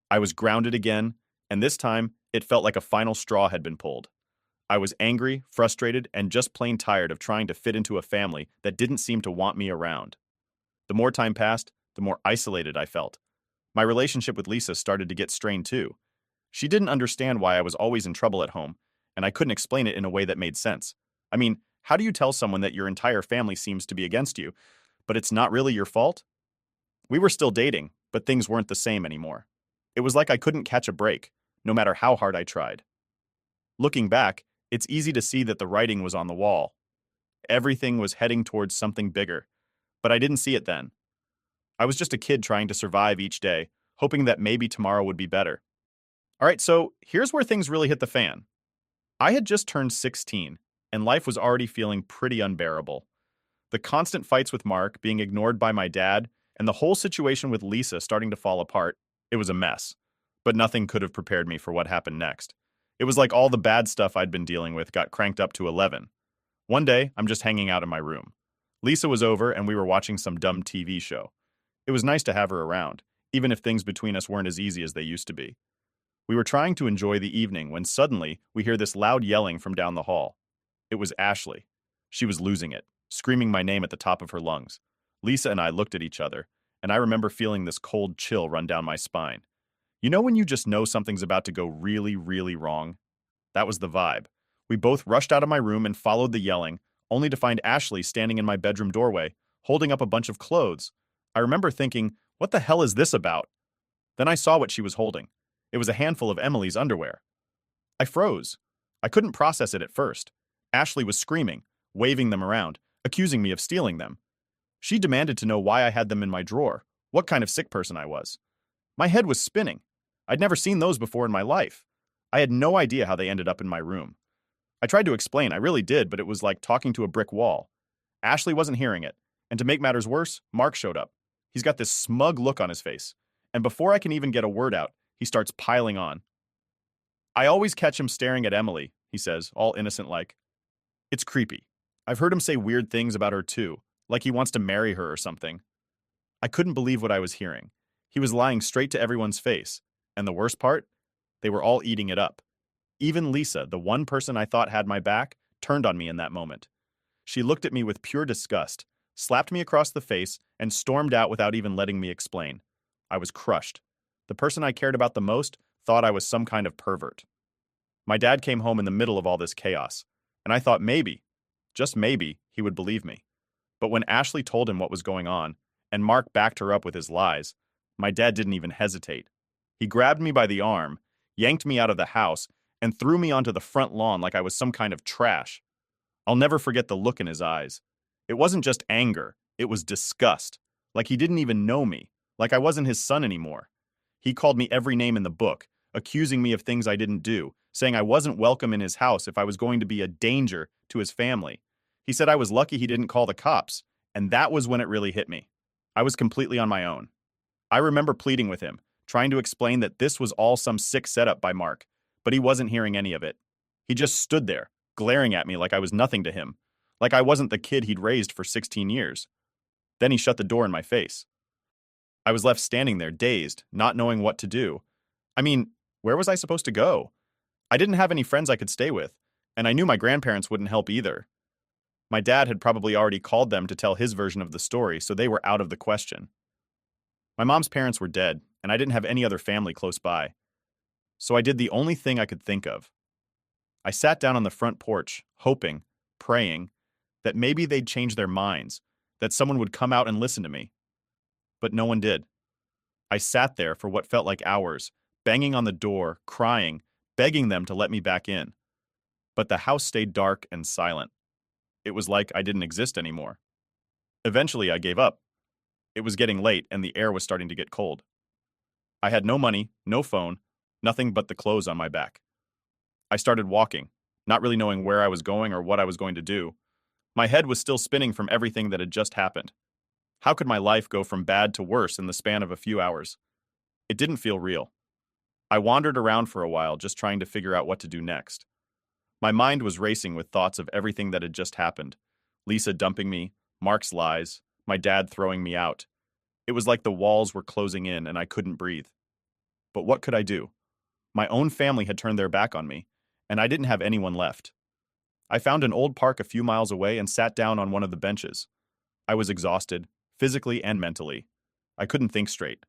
I was grounded again, and this time, it felt like a final straw had been pulled. I was angry, frustrated, and just plain tired of trying to fit into a family that didn't seem to want me around. The more time passed, the more isolated I felt. My relationship with Lisa started to get strained too. She didn't understand why I was always in trouble at home, and I couldn't explain it in a way that made sense. I mean, how do you tell someone that your entire family seems to be against you, but it's not really your fault? We were still dating, but things weren't the same anymore. It was like I couldn't catch a break, no matter how hard I tried. Looking back, it's easy to see that the writing was on the wall. Everything was heading towards something bigger, but I didn't see it then. I was just a kid trying to survive each day, hoping that maybe tomorrow would be better. All right, so here's where things really hit the fan. I had just turned 16, and life was already feeling pretty unbearable. The constant fights with Mark, being ignored by my dad, and the whole situation with Lisa starting to fall apart, it was a mess. But nothing could have prepared me for what happened next. It was like all the bad stuff I'd been dealing with got cranked up to 11. One day, I'm just hanging out in my room. Lisa was over, and we were watching some dumb TV show. It was nice to have her around, even if things between us weren't as easy as they used to be. We were trying to enjoy the evening when suddenly we hear this loud yelling from down the hall. It was Ashley. She was losing it, screaming my name at the top of her lungs. Lisa and I looked at each other, and I remember feeling this cold chill run down my spine. You know when you just know something's about to go really, really wrong? That was the vibe. We both rushed out of my room and followed the yelling, only to find Ashley standing in my bedroom doorway, holding up a bunch of clothes. I remember thinking, what the hell is this about? Then I saw what she was holding. It was a handful of Emily's underwear. I froze. I couldn't process it at first. Ashley was screaming, waving them around, accusing me of stealing them. She demanded to know why I had them in my drawer, what kind of sick person I was. My head was spinning. I'd never seen those before in my life. I had no idea how they ended up in my room. I tried to explain, I really did, but it was like talking to a brick wall. Ashley wasn't hearing it, and to make matters worse, Mark showed up. He's got this smug look on his face, and before I can even get a word out, he starts piling on. I always catch him staring at Emily, he says, all innocent-like. It's creepy. I've heard him say weird things about her too, like he wants to marry her or something. I couldn't believe what I was hearing. He was lying straight to everyone's face, and the worst part? They were all eating it up. Even Lisa, the one person I thought had my back, turned on me in that moment. She looked at me with pure disgust, slapped me across the face, and stormed out without even letting me explain. I was crushed. The person I cared about the most thought I was some kind of pervert. My dad came home in the middle of all this chaos, and I thought maybe, just maybe, he would believe me. But when Ashley told him what was going on, and Mark backed her up with his lies, my dad didn't even hesitate. He grabbed me by the arm, yanked me out of the house, and threw me onto the front lawn like I was some kind of trash. I'll never forget the look in his eyes. It wasn't just anger, it was disgust, like he didn't even know me, like I wasn't his son anymore. He called me every name in the book, accusing me of things I didn't do, saying I wasn't welcome in his house if I was going to be a danger to his family. He said I was lucky he didn't call the cops, and that was when it really hit me. I was completely on my own. I remember pleading with him, trying to explain that this was all some sick setup by Mark, but he wasn't hearing any of it. He just stood there, glaring at me like I was nothing to him, like I wasn't the kid he'd raised for 16 years. Then he shut the door in my face. I was left standing there, dazed, not knowing what to do. I mean, where was I supposed to go? I didn't have any friends I could stay with, and I knew my grandparents wouldn't help either. My dad had probably already called them to tell his version of the story, so they were out of the question. My mom's parents were dead, and I didn't have any other family close by. So I did the only thing I could think of. I sat down on the front porch, hoping, praying, that maybe they'd change their minds, that someone would come out and listen to me. But no one did. I sat there for what felt like hours, banging on the door, crying, begging them to let me back in. But the house stayed dark and silent. It was like I didn't exist anymore. Eventually, I gave up. It was getting late, and the air was starting to get cold. I had no money, no phone, nothing but the clothes on my back. I started walking, not really knowing where I was going or what I was going to do. My head was still spinning from everything that had just happened. How could my life go from bad to worse in the span of a few hours? It didn't feel real. I wandered around for a while, just trying to figure out what to do next. My mind was racing with thoughts of everything that had just happened. Lisa dumping me, Mark's lies, my dad throwing me out. It was like the walls were closing in and I couldn't breathe. But what could I do? My own family had turned their back on me, and I didn't have anyone left. I found an old park a few miles away and sat down on one of the benches. I was exhausted, physically and mentally. I couldn't think straight,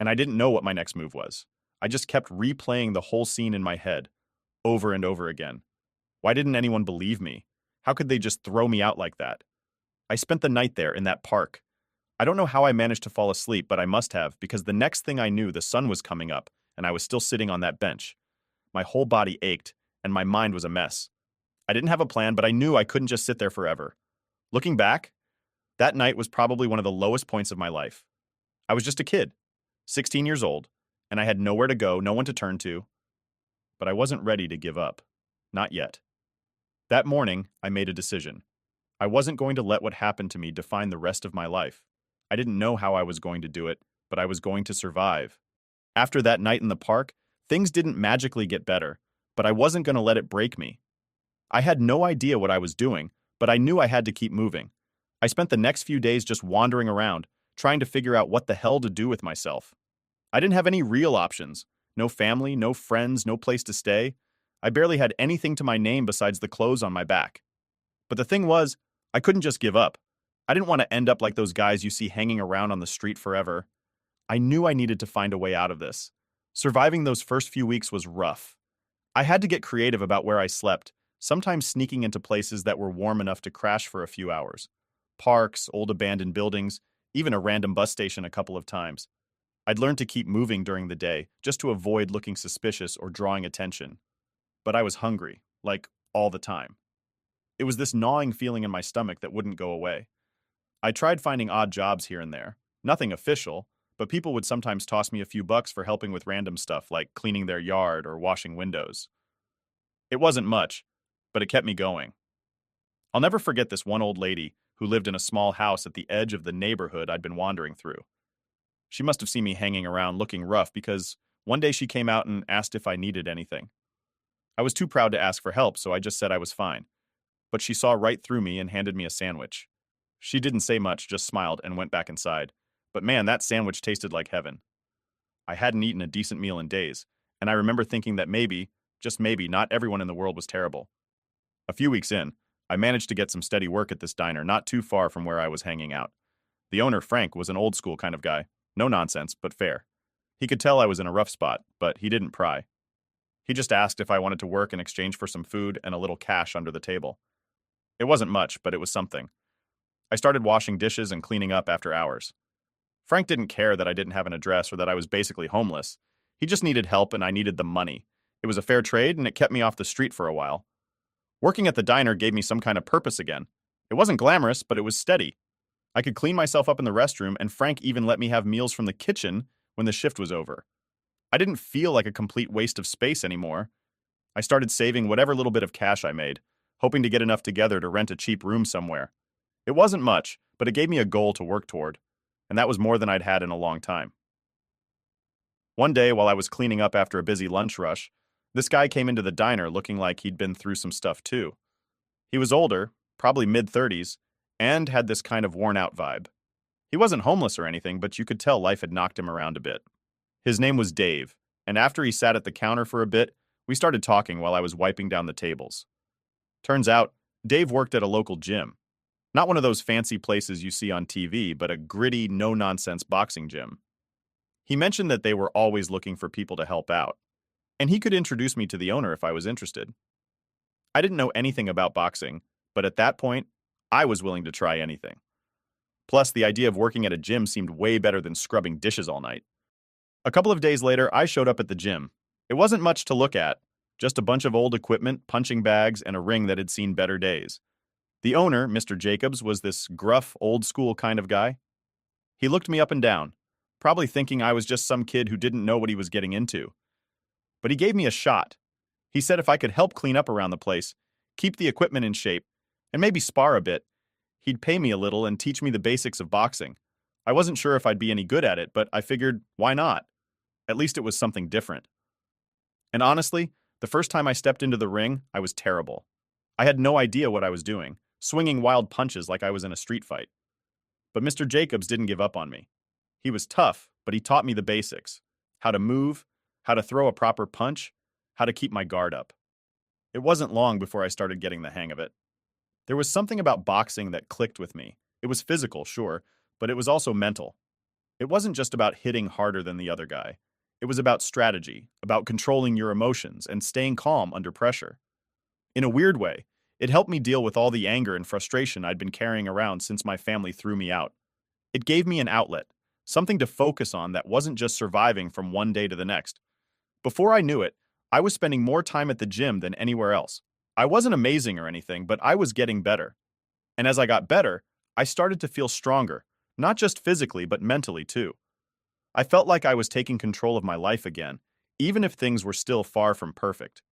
and I didn't know what my next move was. I just kept replaying the whole scene in my head, over and over again. Why didn't anyone believe me? How could they just throw me out like that? I spent the night there in that park. I don't know how I managed to fall asleep, but I must have, because the next thing I knew, the sun was coming up, and I was still sitting on that bench. My whole body ached, and my mind was a mess. I didn't have a plan, but I knew I couldn't just sit there forever. Looking back, that night was probably one of the lowest points of my life. I was just a kid, 16 years old, and I had nowhere to go, no one to turn to. But I wasn't ready to give up. Not yet. That morning, I made a decision. I wasn't going to let what happened to me define the rest of my life. I didn't know how I was going to do it, but I was going to survive. After that night in the park, things didn't magically get better, but I wasn't going to let it break me. I had no idea what I was doing, but I knew I had to keep moving. I spent the next few days just wandering around, trying to figure out what the hell to do with myself. I didn't have any real options, No family, no friends, no place to stay. I barely had anything to my name besides the clothes on my back. But the thing was, I couldn't just give up. I didn't want to end up like those guys you see hanging around on the street forever. I knew I needed to find a way out of this. Surviving those first few weeks was rough. I had to get creative about where I slept, sometimes sneaking into places that were warm enough to crash for a few hours. Parks, old abandoned buildings, even a random bus station a couple of times. I'd learned to keep moving during the day, just to avoid looking suspicious or drawing attention. But I was hungry, like all the time. It was this gnawing feeling in my stomach that wouldn't go away. I tried finding odd jobs here and there. Nothing official, but people would sometimes toss me a few bucks for helping with random stuff like cleaning their yard or washing windows. It wasn't much, but it kept me going. I'll never forget this one old lady who lived in a small house at the edge of the neighborhood I'd been wandering through. She must have seen me hanging around looking rough because one day she came out and asked if I needed anything. I was too proud to ask for help, so I just said I was fine. But she saw right through me and handed me a sandwich. She didn't say much, just smiled and went back inside. But man, that sandwich tasted like heaven. I hadn't eaten a decent meal in days, and I remember thinking that maybe, just maybe, not everyone in the world was terrible. A few weeks in, I managed to get some steady work at this diner not too far from where I was hanging out. The owner, Frank, was an old school kind of guy. No nonsense, but fair. He could tell I was in a rough spot, but he didn't pry. He just asked if I wanted to work in exchange for some food and a little cash under the table. It wasn't much, but it was something. I started washing dishes and cleaning up after hours. Frank didn't care that I didn't have an address or that I was basically homeless. He just needed help and I needed the money. It was a fair trade and it kept me off the street for a while. Working at the diner gave me some kind of purpose again. It wasn't glamorous, but it was steady. I could clean myself up in the restroom, and Frank even let me have meals from the kitchen when the shift was over. I didn't feel like a complete waste of space anymore. I started saving whatever little bit of cash I made, hoping to get enough together to rent a cheap room somewhere. It wasn't much, but it gave me a goal to work toward, and that was more than I'd had in a long time. One day, while I was cleaning up after a busy lunch rush, this guy came into the diner looking like he'd been through some stuff too. He was older, probably mid-30s, and had this kind of worn-out vibe. He wasn't homeless or anything, but you could tell life had knocked him around a bit. His name was Dave, and after he sat at the counter for a bit, we started talking while I was wiping down the tables. Turns out, Dave worked at a local gym. Not one of those fancy places you see on TV, but a gritty, no-nonsense boxing gym. He mentioned that they were always looking for people to help out, and he could introduce me to the owner if I was interested. I didn't know anything about boxing, but at that point, I was willing to try anything. Plus, the idea of working at a gym seemed way better than scrubbing dishes all night. A couple of days later, I showed up at the gym. It wasn't much to look at, just a bunch of old equipment, punching bags, and a ring that had seen better days. The owner, Mr. Jacobs, was this gruff, old-school kind of guy. He looked me up and down, probably thinking I was just some kid who didn't know what he was getting into. But he gave me a shot. He said if I could help clean up around the place, keep the equipment in shape, and maybe spar a bit, he'd pay me a little and teach me the basics of boxing. I wasn't sure if I'd be any good at it, but I figured, why not? At least it was something different. And honestly, the first time I stepped into the ring, I was terrible. I had no idea what I was doing, swinging wild punches like I was in a street fight. But Mr. Jacobs didn't give up on me. He was tough, but he taught me the basics. How to move, how to throw a proper punch, how to keep my guard up. It wasn't long before I started getting the hang of it. There was something about boxing that clicked with me. It was physical, sure, but it was also mental. It wasn't just about hitting harder than the other guy. It was about strategy, about controlling your emotions and staying calm under pressure. In a weird way, it helped me deal with all the anger and frustration I'd been carrying around since my family threw me out. It gave me an outlet, something to focus on that wasn't just surviving from one day to the next. Before I knew it, I was spending more time at the gym than anywhere else. I wasn't amazing or anything, but I was getting better. And as I got better, I started to feel stronger, not just physically, but mentally too. I felt like I was taking control of my life again, even if things were still far from perfect.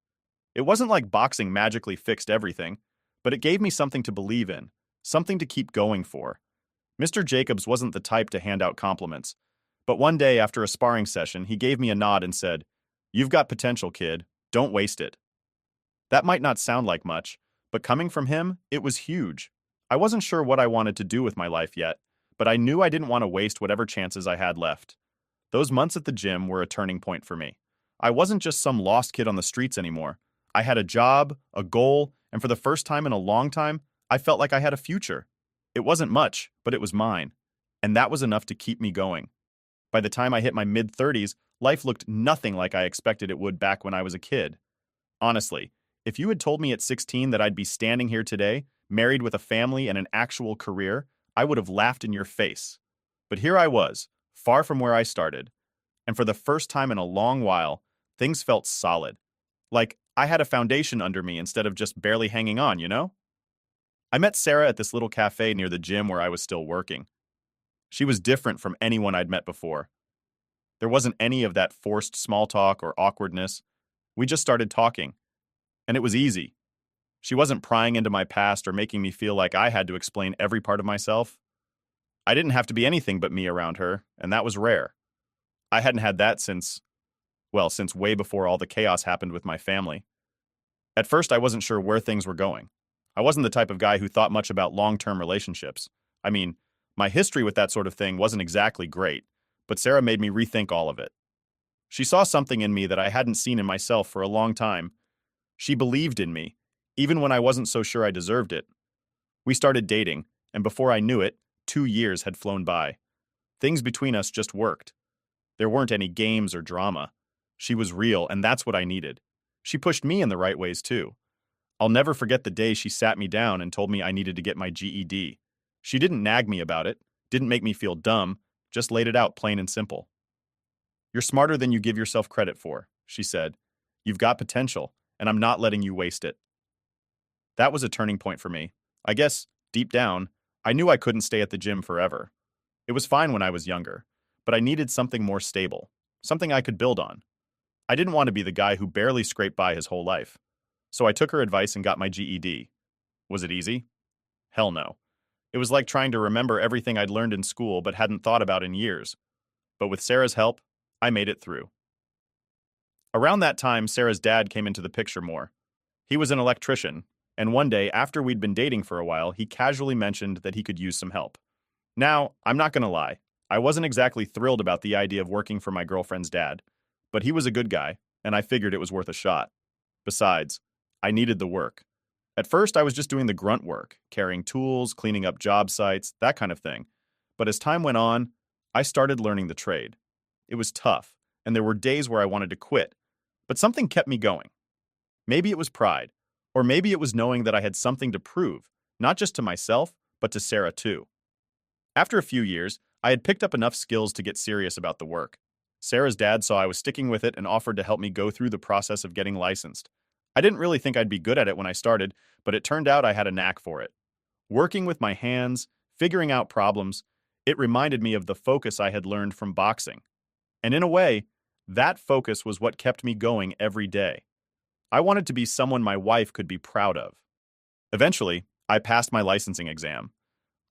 It wasn't like boxing magically fixed everything, but it gave me something to believe in, something to keep going for. Mr. Jacobs wasn't the type to hand out compliments, but one day after a sparring session, he gave me a nod and said, "You've got potential, kid. Don't waste it." That might not sound like much, but coming from him, it was huge. I wasn't sure what I wanted to do with my life yet, but I knew I didn't want to waste whatever chances I had left. Those months at the gym were a turning point for me. I wasn't just some lost kid on the streets anymore. I had a job, a goal, and for the first time in a long time, I felt like I had a future. It wasn't much, but it was mine. And that was enough to keep me going. By the time I hit my mid-30s, life looked nothing like I expected it would back when I was a kid. Honestly, if you had told me at 16 that I'd be standing here today, married with a family and an actual career, I would have laughed in your face. But here I was, far from where I started. And for the first time in a long while, things felt solid. Like I had a foundation under me instead of just barely hanging on, you know? I met Sarah at this little cafe near the gym where I was still working. She was different from anyone I'd met before. There wasn't any of that forced small talk or awkwardness. We just started talking, and it was easy. She wasn't prying into my past or making me feel like I had to explain every part of myself. I didn't have to be anything but me around her, and that was rare. I hadn't had that since way before all the chaos happened with my family. At first, I wasn't sure where things were going. I wasn't the type of guy who thought much about long-term relationships. I mean, my history with that sort of thing wasn't exactly great, but Sarah made me rethink all of it. She saw something in me that I hadn't seen in myself for a long time. She believed in me, even when I wasn't so sure I deserved it. We started dating, and before I knew it, 2 years had flown by. Things between us just worked. There weren't any games or drama. She was real, and that's what I needed. She pushed me in the right ways, too. I'll never forget the day she sat me down and told me I needed to get my GED. She didn't nag me about it, didn't make me feel dumb, just laid it out plain and simple. "You're smarter than you give yourself credit for," she said. "You've got potential, and I'm not letting you waste it." That was a turning point for me. I guess, deep down, I knew I couldn't stay at the gym forever. It was fine when I was younger, but I needed something more stable, something I could build on. I didn't want to be the guy who barely scraped by his whole life. So I took her advice and got my GED. Was it easy? Hell no. It was like trying to remember everything I'd learned in school but hadn't thought about in years. But with Sarah's help, I made it through. Around that time, Sarah's dad came into the picture more. He was an electrician, and one day, after we'd been dating for a while, he casually mentioned that he could use some help. Now, I'm not gonna lie, I wasn't exactly thrilled about the idea of working for my girlfriend's dad, but he was a good guy, and I figured it was worth a shot. Besides, I needed the work. At first, I was just doing the grunt work, carrying tools, cleaning up job sites, that kind of thing. But as time went on, I started learning the trade. It was tough, and there were days where I wanted to quit, but something kept me going. Maybe it was pride, or maybe it was knowing that I had something to prove, not just to myself, but to Sarah too. After a few years, I had picked up enough skills to get serious about the work. Sarah's dad saw I was sticking with it and offered to help me go through the process of getting licensed. I didn't really think I'd be good at it when I started, but it turned out I had a knack for it. Working with my hands, figuring out problems, it reminded me of the focus I had learned from boxing. And in a way, that focus was what kept me going every day. I wanted to be someone my wife could be proud of. Eventually, I passed my licensing exam.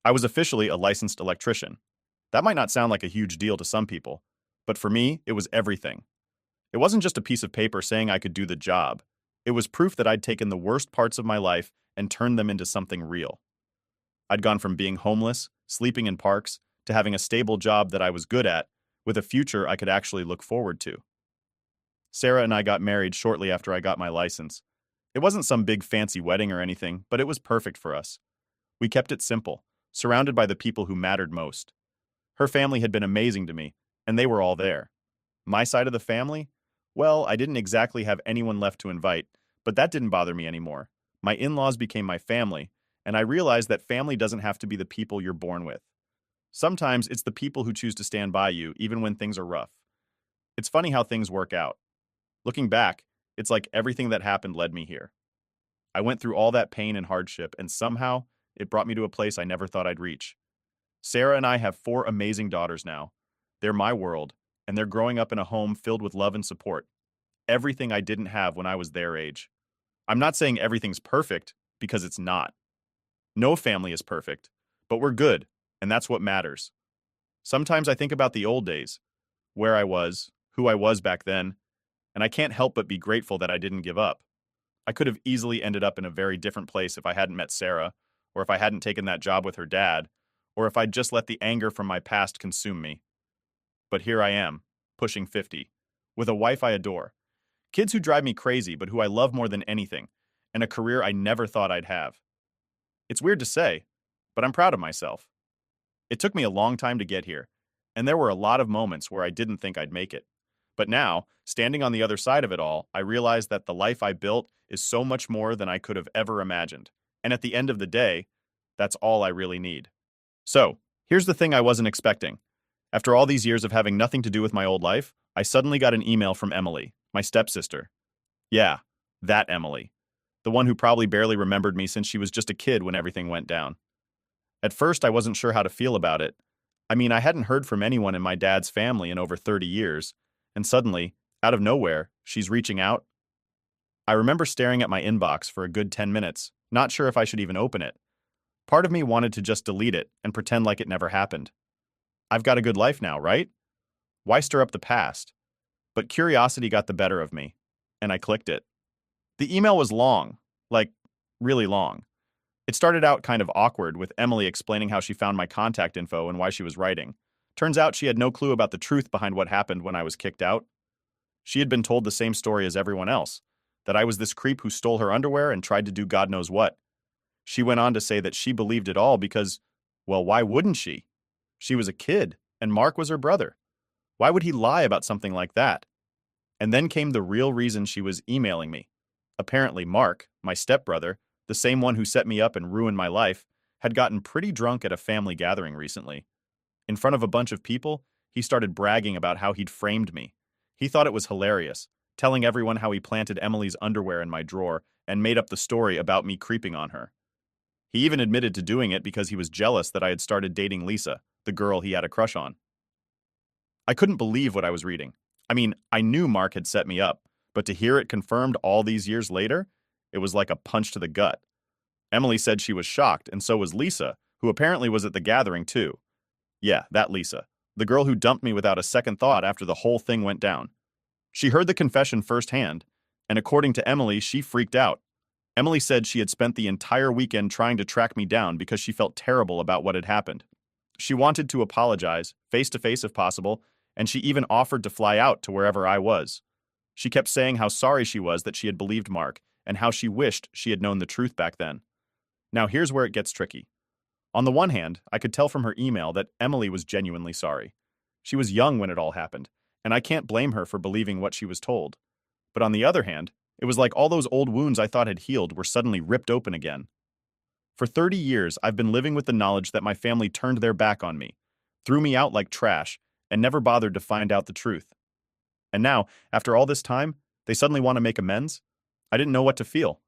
I was officially a licensed electrician. That might not sound like a huge deal to some people, but for me, it was everything. It wasn't just a piece of paper saying I could do the job. It was proof that I'd taken the worst parts of my life and turned them into something real. I'd gone from being homeless, sleeping in parks, to having a stable job that I was good at, with a future I could actually look forward to. Sarah and I got married shortly after I got my license. It wasn't some big fancy wedding or anything, but it was perfect for us. We kept it simple, surrounded by the people who mattered most. Her family had been amazing to me, and they were all there. My side of the family? Well, I didn't exactly have anyone left to invite, but that didn't bother me anymore. My in-laws became my family, and I realized that family doesn't have to be the people you're born with. Sometimes it's the people who choose to stand by you, even when things are rough. It's funny how things work out. Looking back, it's like everything that happened led me here. I went through all that pain and hardship, and somehow, it brought me to a place I never thought I'd reach. Sarah and I have 4 amazing daughters now. They're my world, and they're growing up in a home filled with love and support. Everything I didn't have when I was their age. I'm not saying everything's perfect, because it's not. No family is perfect, but we're good, and that's what matters. Sometimes I think about the old days, where I was, who I was back then, and I can't help but be grateful that I didn't give up. I could have easily ended up in a very different place if I hadn't met Sarah, or if I hadn't taken that job with her dad, or if I'd just let the anger from my past consume me. But here I am, pushing 50, with a wife I adore, Kids who drive me crazy, but who I love more than anything, and a career I never thought I'd have. It's weird to say, but I'm proud of myself. It took me a long time to get here, and there were a lot of moments where I didn't think I'd make it. But now, standing on the other side of it all, I realize that the life I built is so much more than I could have ever imagined. And at the end of the day, that's all I really need. So, here's the thing I wasn't expecting. After all these years of having nothing to do with my old life, I suddenly got an email from Emily, my stepsister. Yeah, that Emily. The one who probably barely remembered me since she was just a kid when everything went down. At first, I wasn't sure how to feel about it. I mean, I hadn't heard from anyone in my dad's family in over 30 years, and suddenly, out of nowhere, she's reaching out. I remember staring at my inbox for a good 10 minutes, not sure if I should even open it. Part of me wanted to just delete it and pretend like it never happened. I've got a good life now, right? Why stir up the past? But curiosity got the better of me, and I clicked it. The email was long, like, really long. It started out kind of awkward, with Emily explaining how she found my contact info and why she was writing. Turns out she had no clue about the truth behind what happened when I was kicked out. She had been told the same story as everyone else, that I was this creep who stole her underwear and tried to do God knows what. She went on to say that she believed it all because, well, why wouldn't she? She was a kid, and Mark was her brother. Why would he lie about something like that? And then came the real reason she was emailing me. Apparently, Mark, my stepbrother, the same one who set me up and ruined my life, had gotten pretty drunk at a family gathering recently. In front of a bunch of people, he started bragging about how he'd framed me. He thought it was hilarious, telling everyone how he planted Emily's underwear in my drawer and made up the story about me creeping on her. He even admitted to doing it because he was jealous that I had started dating Lisa, the girl he had a crush on. I couldn't believe what I was reading. I mean, I knew Mark had set me up, but to hear it confirmed all these years later, it was like a punch to the gut. Emily said she was shocked, and so was Lisa, who apparently was at the gathering too. Yeah, that Lisa, the girl who dumped me without a second thought after the whole thing went down. She heard the confession firsthand, and according to Emily, she freaked out. Emily said she had spent the entire weekend trying to track me down because she felt terrible about what had happened. She wanted to apologize, face to face if possible, and she even offered to fly out to wherever I was. She kept saying how sorry she was that she had believed Mark, and how she wished she had known the truth back then. Now here's where it gets tricky. On the one hand, I could tell from her email that Emily was genuinely sorry. She was young when it all happened, and I can't blame her for believing what she was told. But on the other hand, it was like all those old wounds I thought had healed were suddenly ripped open again. For 30 years, I've been living with the knowledge that my family turned their back on me, threw me out like trash, and never bothered to find out the truth. And now, after all this time, they suddenly want to make amends? I didn't know what to feel.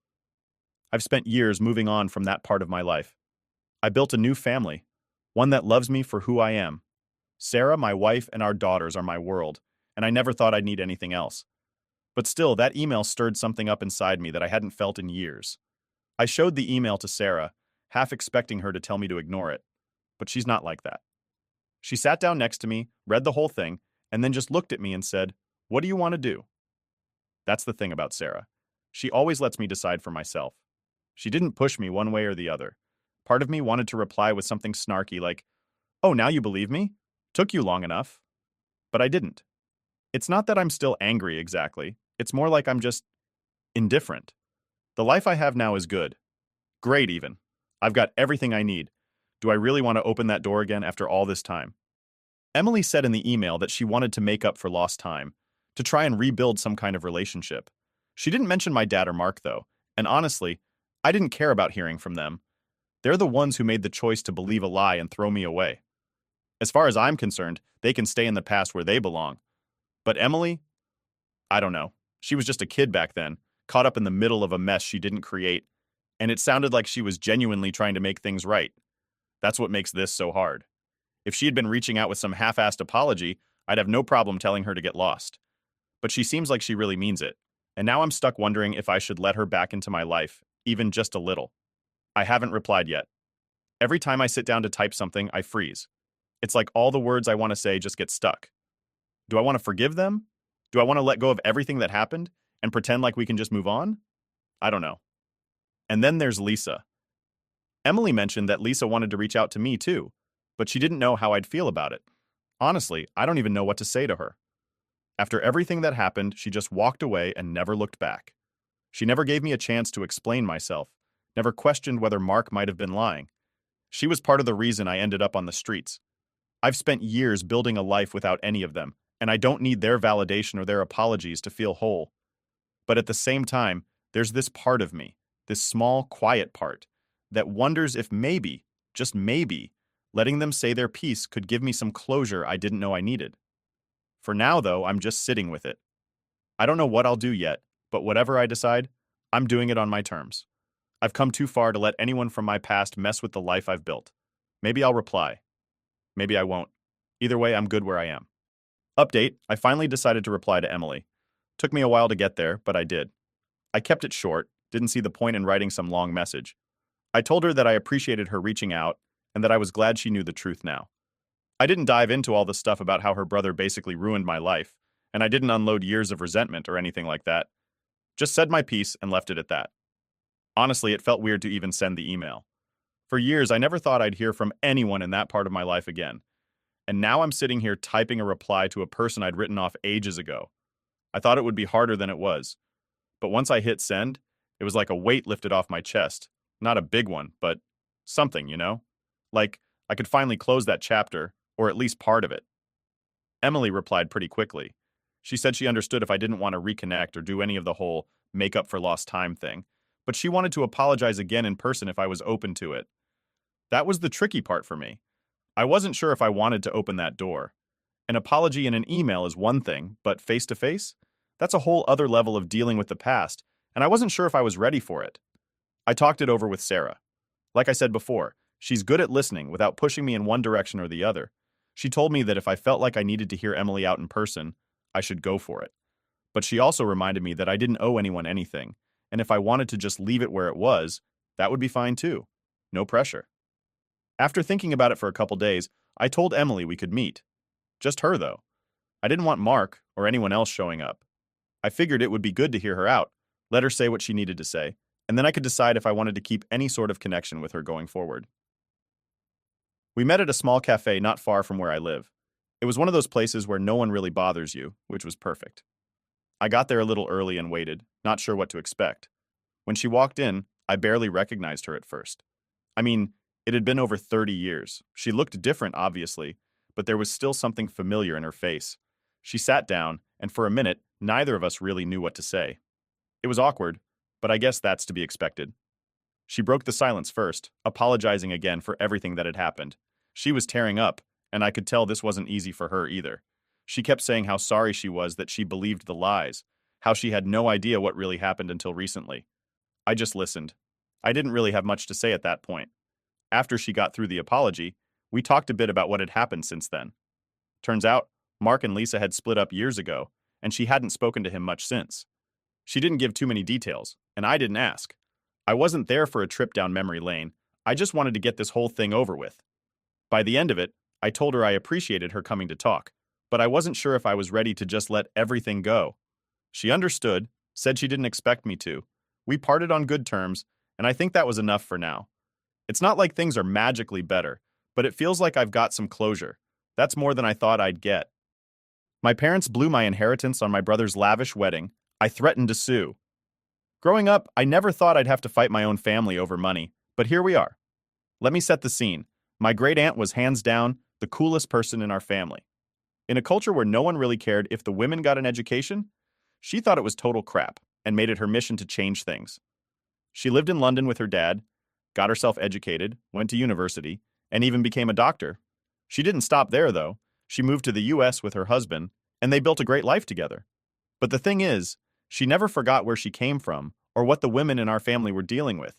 I've spent years moving on from that part of my life. I built a new family, one that loves me for who I am. Sarah, my wife, and our daughters are my world, and I never thought I'd need anything else. But still, that email stirred something up inside me that I hadn't felt in years. I showed the email to Sarah, half expecting her to tell me to ignore it, but she's not like that. She sat down next to me, read the whole thing, and then just looked at me and said, "What do you want to do?" That's the thing about Sarah. She always lets me decide for myself. She didn't push me one way or the other. Part of me wanted to reply with something snarky like, "Oh, now you believe me? Took you long enough." But I didn't. It's not that I'm still angry exactly. It's more like I'm just indifferent. The life I have now is good. Great, even. I've got everything I need. Do I really want to open that door again after all this time? Emily said in the email that she wanted to make up for lost time, to try and rebuild some kind of relationship. She didn't mention my dad or Mark, though, and honestly, I didn't care about hearing from them. They're the ones who made the choice to believe a lie and throw me away. As far as I'm concerned, they can stay in the past where they belong. But Emily? I don't know. She was just a kid back then, caught up in the middle of a mess she didn't create, and it sounded like she was genuinely trying to make things right. That's what makes this so hard. If she had been reaching out with some half-assed apology, I'd have no problem telling her to get lost. But she seems like she really means it, and now I'm stuck wondering if I should let her back into my life, even just a little. I haven't replied yet. Every time I sit down to type something, I freeze. It's like all the words I want to say just get stuck. Do I want to forgive them? Do I want to let go of everything that happened and pretend like we can just move on? I don't know. And then there's Lisa. Emily mentioned that Lisa wanted to reach out to me too, but she didn't know how I'd feel about it. Honestly, I don't even know what to say to her. After everything that happened, she just walked away and never looked back. She never gave me a chance to explain myself, never questioned whether Mark might have been lying. She was part of the reason I ended up on the streets. I've spent years building a life without any of them, and I don't need their validation or their apologies to feel whole. But at the same time, there's this part of me, this small, quiet part, that wonders if maybe, just maybe, letting them say their piece could give me some closure I didn't know I needed. For now, though, I'm just sitting with it. I don't know what I'll do yet, but whatever I decide, I'm doing it on my terms. I've come too far to let anyone from my past mess with the life I've built. Maybe I'll reply. Maybe I won't. Either way, I'm good where I am. Update, I finally decided to reply to Emily. Took me a while to get there, but I did. I kept it short, didn't see the point in writing some long message. I told her that I appreciated her reaching out and that I was glad she knew the truth now. I didn't dive into all the stuff about how her brother basically ruined my life, and I didn't unload years of resentment or anything like that. Just said my piece and left it at that. Honestly, it felt weird to even send the email. For years, I never thought I'd hear from anyone in that part of my life again. And now I'm sitting here typing a reply to a person I'd written off ages ago. I thought it would be harder than it was. But once I hit send, it was like a weight lifted off my chest. Not a big one, but something, you know? Like, I could finally close that chapter, or at least part of it. Emily replied pretty quickly. She said she understood if I didn't want to reconnect or do any of the whole make up for lost time thing, but she wanted to apologize again in person if I was open to it. That was the tricky part for me. I wasn't sure if I wanted to open that door. An apology in an email is one thing, but face-to-face? That's a whole other level of dealing with the past, and I wasn't sure if I was ready for it. I talked it over with Sarah. Like I said before, she's good at listening without pushing me in one direction or the other. She told me that if I felt like I needed to hear Emily out in person, I should go for it. But she also reminded me that I didn't owe anyone anything, and if I wanted to just leave it where it was, that would be fine too. No pressure. After thinking about it for a couple days, I told Emily we could meet. Just her, though. I didn't want Mark or anyone else showing up. I figured it would be good to hear her out, let her say what she needed to say, and then I could decide if I wanted to keep any sort of connection with her going forward. We met at a small cafe not far from where I live. It was one of those places where no one really bothers you, which was perfect. I got there a little early and waited, not sure what to expect. When she walked in, I barely recognized her at first. I mean, it had been over 30 years. She looked different, obviously, but there was still something familiar in her face. She sat down, and for a minute, neither of us really knew what to say. It was awkward, but I guess that's to be expected. She broke the silence first, apologizing again for everything that had happened. She was tearing up, and I could tell this wasn't easy for her either. She kept saying how sorry she was that she believed the lies, how she had no idea what really happened until recently. I just listened. I didn't really have much to say at that point. After she got through the apology, we talked a bit about what had happened since then. Turns out, Mark and Lisa had split up years ago, and she hadn't spoken to him much since. She didn't give too many details, and I didn't ask. I wasn't there for a trip down memory lane. I just wanted to get this whole thing over with. By the end of it, I told her I appreciated her coming to talk, but I wasn't sure if I was ready to just let everything go. She understood, said she didn't expect me to. We parted on good terms, and I think that was enough for now. It's not like things are magically better, but it feels like I've got some closure. That's more than I thought I'd get. My parents blew my inheritance on my brother's lavish wedding. I threatened to sue. Growing up, I never thought I'd have to fight my own family over money, but here we are. Let me set the scene. My great-aunt was hands down the coolest person in our family. In a culture where no one really cared if the women got an education, she thought it was total crap and made it her mission to change things. She lived in London with her dad, got herself educated, went to university, and even became a doctor. She didn't stop there, though. She moved to the US with her husband, and they built a great life together. But the thing is, she never forgot where she came from or what the women in our family were dealing with.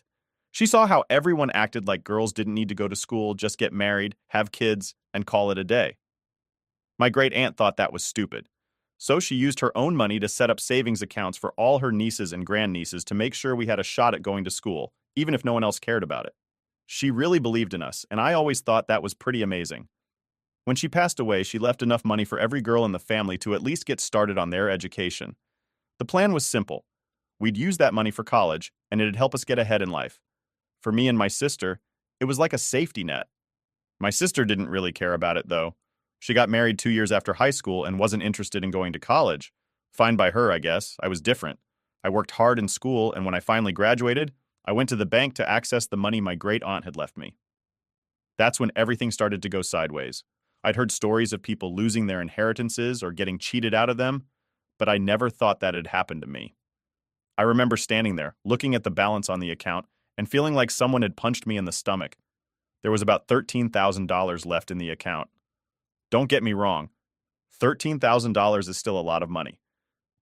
She saw how everyone acted like girls didn't need to go to school, just get married, have kids, and call it a day. My great-aunt thought that was stupid. So she used her own money to set up savings accounts for all her nieces and grandnieces to make sure we had a shot at going to school, even if no one else cared about it. She really believed in us, and I always thought that was pretty amazing. When she passed away, she left enough money for every girl in the family to at least get started on their education. The plan was simple. We'd use that money for college, and it'd help us get ahead in life. For me and my sister, it was like a safety net. My sister didn't really care about it, though. She got married 2 years after high school and wasn't interested in going to college. Fine by her, I guess. I was different. I worked hard in school, and when I finally graduated, I went to the bank to access the money my great aunt had left me. That's when everything started to go sideways. I'd heard stories of people losing their inheritances or getting cheated out of them, but I never thought that had happened to me. I remember standing there, looking at the balance on the account, and feeling like someone had punched me in the stomach. There was about $13,000 left in the account. Don't get me wrong, $13,000 is still a lot of money,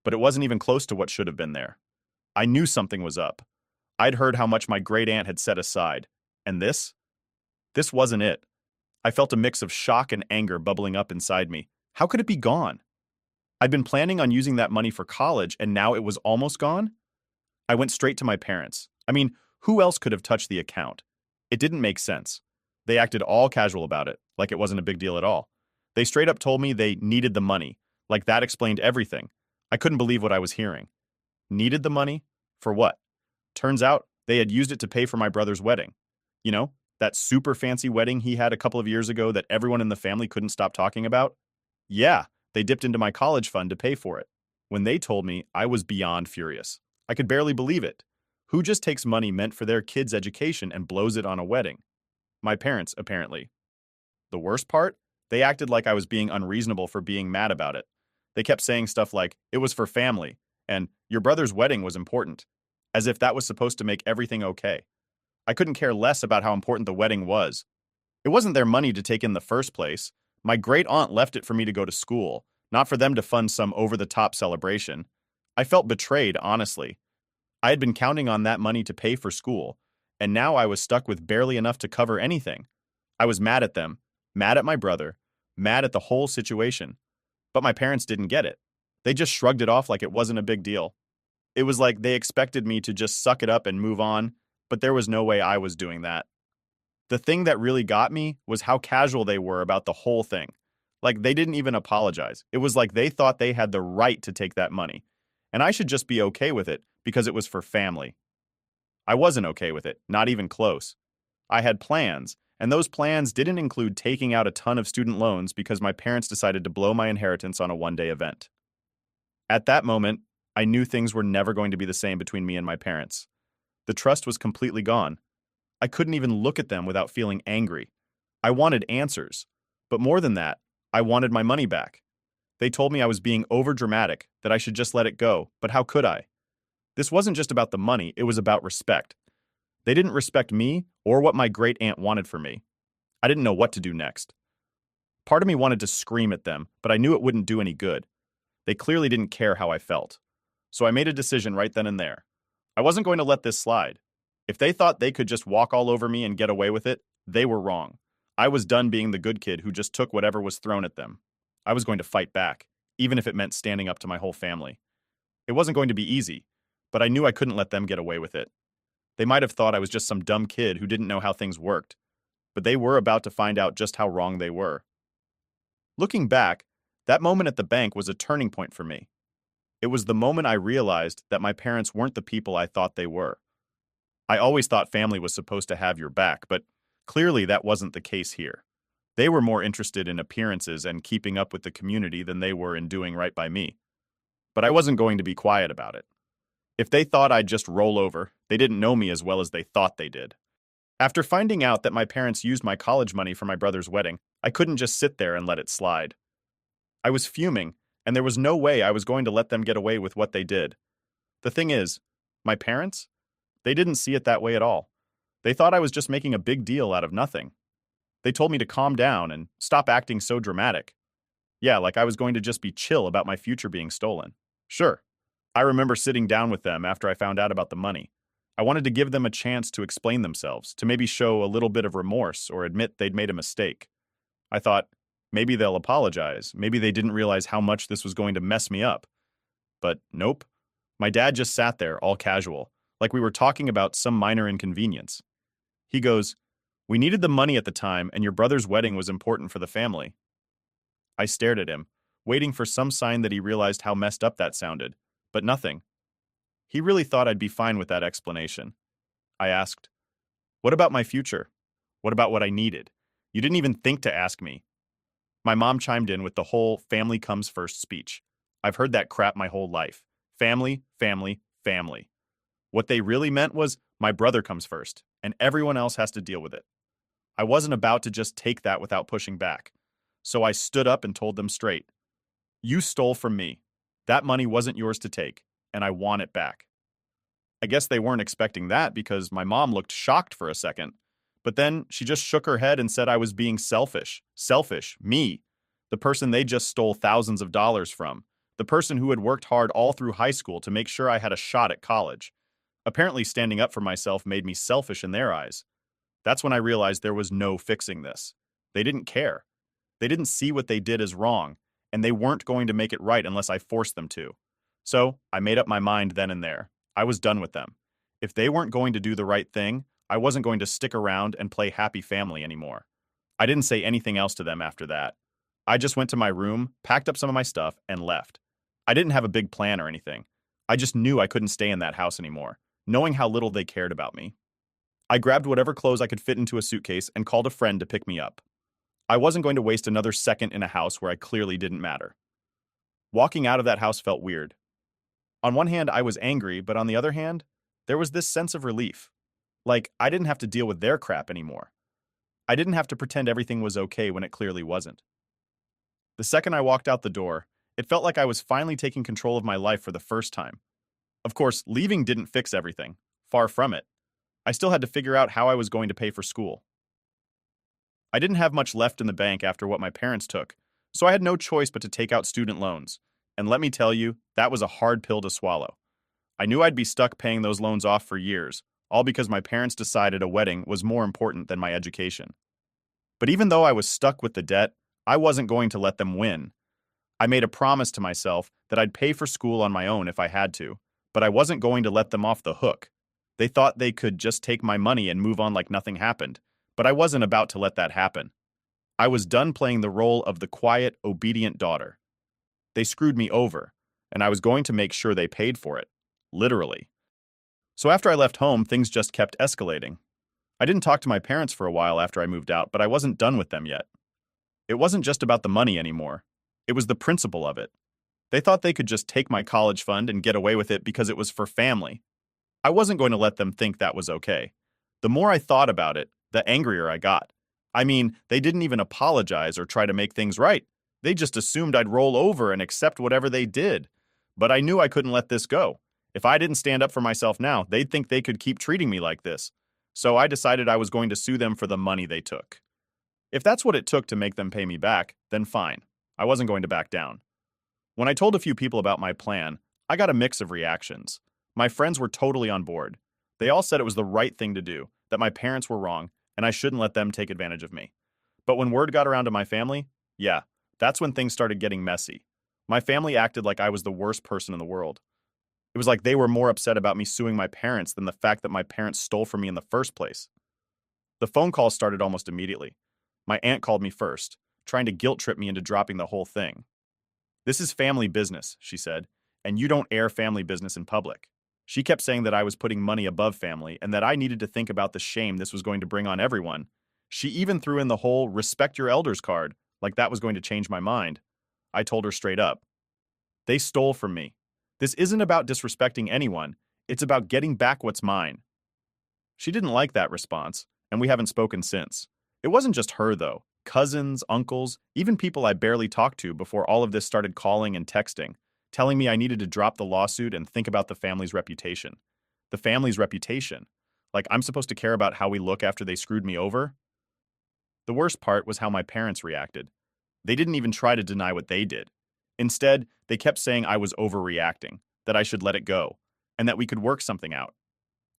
but it wasn't even close to what should have been there. I knew something was up. I'd heard how much my great aunt had set aside, and this wasn't it. I felt a mix of shock and anger bubbling up inside me. How could it be gone? I'd been planning on using that money for college, and now it was almost gone? I went straight to my parents. I mean, who else could have touched the account? It didn't make sense. They acted all casual about it, like it wasn't a big deal at all. They straight up told me they needed the money, like that explained everything. I couldn't believe what I was hearing. Needed the money? For what? Turns out they had used it to pay for my brother's wedding. You know, that super fancy wedding he had a couple of years ago that everyone in the family couldn't stop talking about? Yeah, they dipped into my college fund to pay for it. When they told me, I was beyond furious. I could barely believe it. Who just takes money meant for their kids' education and blows it on a wedding? My parents, apparently. The worst part? They acted like I was being unreasonable for being mad about it. They kept saying stuff like, it was for family, and your brother's wedding was important, as if that was supposed to make everything okay. I couldn't care less about how important the wedding was. It wasn't their money to take in the first place. My great aunt left it for me to go to school, not for them to fund some over-the-top celebration. I felt betrayed, honestly. I had been counting on that money to pay for school, and now I was stuck with barely enough to cover anything. I was mad at them, mad at my brother, mad at the whole situation. But my parents didn't get it. They just shrugged it off like it wasn't a big deal. It was like they expected me to just suck it up and move on, but there was no way I was doing that. The thing that really got me was how casual they were about the whole thing. Like, they didn't even apologize. It was like they thought they had the right to take that money, and I should just be okay with it because it was for family. I wasn't okay with it, not even close. I had plans, and those plans didn't include taking out a ton of student loans because my parents decided to blow my inheritance on a one-day event. At that moment, I knew things were never going to be the same between me and my parents. The trust was completely gone. I couldn't even look at them without feeling angry. I wanted answers, but more than that, I wanted my money back. They told me I was being overdramatic, that I should just let it go, but how could I? This wasn't just about the money, it was about respect. They didn't respect me or what my great aunt wanted for me. I didn't know what to do next. Part of me wanted to scream at them, but I knew it wouldn't do any good. They clearly didn't care how I felt. So I made a decision right then and there. I wasn't going to let this slide. If they thought they could just walk all over me and get away with it, they were wrong. I was done being the good kid who just took whatever was thrown at them. I was going to fight back, even if it meant standing up to my whole family. It wasn't going to be easy, but I knew I couldn't let them get away with it. They might have thought I was just some dumb kid who didn't know how things worked, but they were about to find out just how wrong they were. Looking back, that moment at the bank was a turning point for me. It was the moment I realized that my parents weren't the people I thought they were. I always thought family was supposed to have your back, but clearly that wasn't the case here. They were more interested in appearances and keeping up with the community than they were in doing right by me. But I wasn't going to be quiet about it. If they thought I'd just roll over, they didn't know me as well as they thought they did. After finding out that my parents used my college money for my brother's wedding, I couldn't just sit there and let it slide. I was fuming, and there was no way I was going to let them get away with what they did. The thing is, my parents? They didn't see it that way at all. They thought I was just making a big deal out of nothing. They told me to calm down and stop acting so dramatic. Yeah, like I was going to just be chill about my future being stolen. Sure. I remember sitting down with them after I found out about the money. I wanted to give them a chance to explain themselves, to maybe show a little bit of remorse or admit they'd made a mistake. I thought, maybe they'll apologize. Maybe they didn't realize how much this was going to mess me up. But nope. My dad just sat there, all casual, like we were talking about some minor inconvenience. He goes, "We needed the money at the time, and your brother's wedding was important for the family." I stared at him, waiting for some sign that he realized how messed up that sounded, but nothing. He really thought I'd be fine with that explanation. I asked, "What about my future? What about what I needed? You didn't even think to ask me." My mom chimed in with the whole family comes first speech. I've heard that crap my whole life. Family, family, family. What they really meant was my brother comes first, and everyone else has to deal with it. I wasn't about to just take that without pushing back. So I stood up and told them straight. You stole from me. That money wasn't yours to take, and I want it back. I guess they weren't expecting that because my mom looked shocked for a second. But then she just shook her head and said I was being selfish. Selfish. Me. The person they just stole thousands of dollars from. The person who had worked hard all through high school to make sure I had a shot at college. Apparently, standing up for myself made me selfish in their eyes. That's when I realized there was no fixing this. They didn't care. They didn't see what they did as wrong, and they weren't going to make it right unless I forced them to. So, I made up my mind then and there. I was done with them. If they weren't going to do the right thing, I wasn't going to stick around and play happy family anymore. I didn't say anything else to them after that. I just went to my room, packed up some of my stuff, and left. I didn't have a big plan or anything. I just knew I couldn't stay in that house anymore, knowing how little they cared about me. I grabbed whatever clothes I could fit into a suitcase and called a friend to pick me up. I wasn't going to waste another second in a house where I clearly didn't matter. Walking out of that house felt weird. On one hand, I was angry, but on the other hand, there was this sense of relief. Like, I didn't have to deal with their crap anymore. I didn't have to pretend everything was okay when it clearly wasn't. The second I walked out the door, it felt like I was finally taking control of my life for the first time. Of course, leaving didn't fix everything. Far from it. I still had to figure out how I was going to pay for school. I didn't have much left in the bank after what my parents took, so I had no choice but to take out student loans. And let me tell you, that was a hard pill to swallow. I knew I'd be stuck paying those loans off for years, all because my parents decided a wedding was more important than my education. But even though I was stuck with the debt, I wasn't going to let them win. I made a promise to myself that I'd pay for school on my own if I had to, but I wasn't going to let them off the hook. They thought they could just take my money and move on like nothing happened, but I wasn't about to let that happen. I was done playing the role of the quiet, obedient daughter. They screwed me over, and I was going to make sure they paid for it. Literally. So after I left home, things just kept escalating. I didn't talk to my parents for a while after I moved out, but I wasn't done with them yet. It wasn't just about the money anymore. It was the principle of it. They thought they could just take my college fund and get away with it because it was for family. I wasn't going to let them think that was okay. The more I thought about it, the angrier I got. I mean, they didn't even apologize or try to make things right. They just assumed I'd roll over and accept whatever they did. But I knew I couldn't let this go. If I didn't stand up for myself now, they'd think they could keep treating me like this. So I decided I was going to sue them for the money they took. If that's what it took to make them pay me back, then fine. I wasn't going to back down. When I told a few people about my plan, I got a mix of reactions. My friends were totally on board. They all said it was the right thing to do, that my parents were wrong, and I shouldn't let them take advantage of me. But when word got around to my family, yeah, that's when things started getting messy. My family acted like I was the worst person in the world. It was like they were more upset about me suing my parents than the fact that my parents stole from me in the first place. The phone calls started almost immediately. My aunt called me first, trying to guilt trip me into dropping the whole thing. This is family business, she said, and you don't air family business in public. She kept saying that I was putting money above family and that I needed to think about the shame this was going to bring on everyone. She even threw in the whole respect your elders card, like that was going to change my mind. I told her straight up. They stole from me. This isn't about disrespecting anyone. It's about getting back what's mine. She didn't like that response, and we haven't spoken since. It wasn't just her, though. Cousins, uncles, even people I barely talked to before all of this started calling and texting, telling me I needed to drop the lawsuit and think about the family's reputation. The family's reputation. Like I'm supposed to care about how we look after they screwed me over? The worst part was how my parents reacted. They didn't even try to deny what they did. Instead, they kept saying I was overreacting, that I should let it go, and that we could work something out.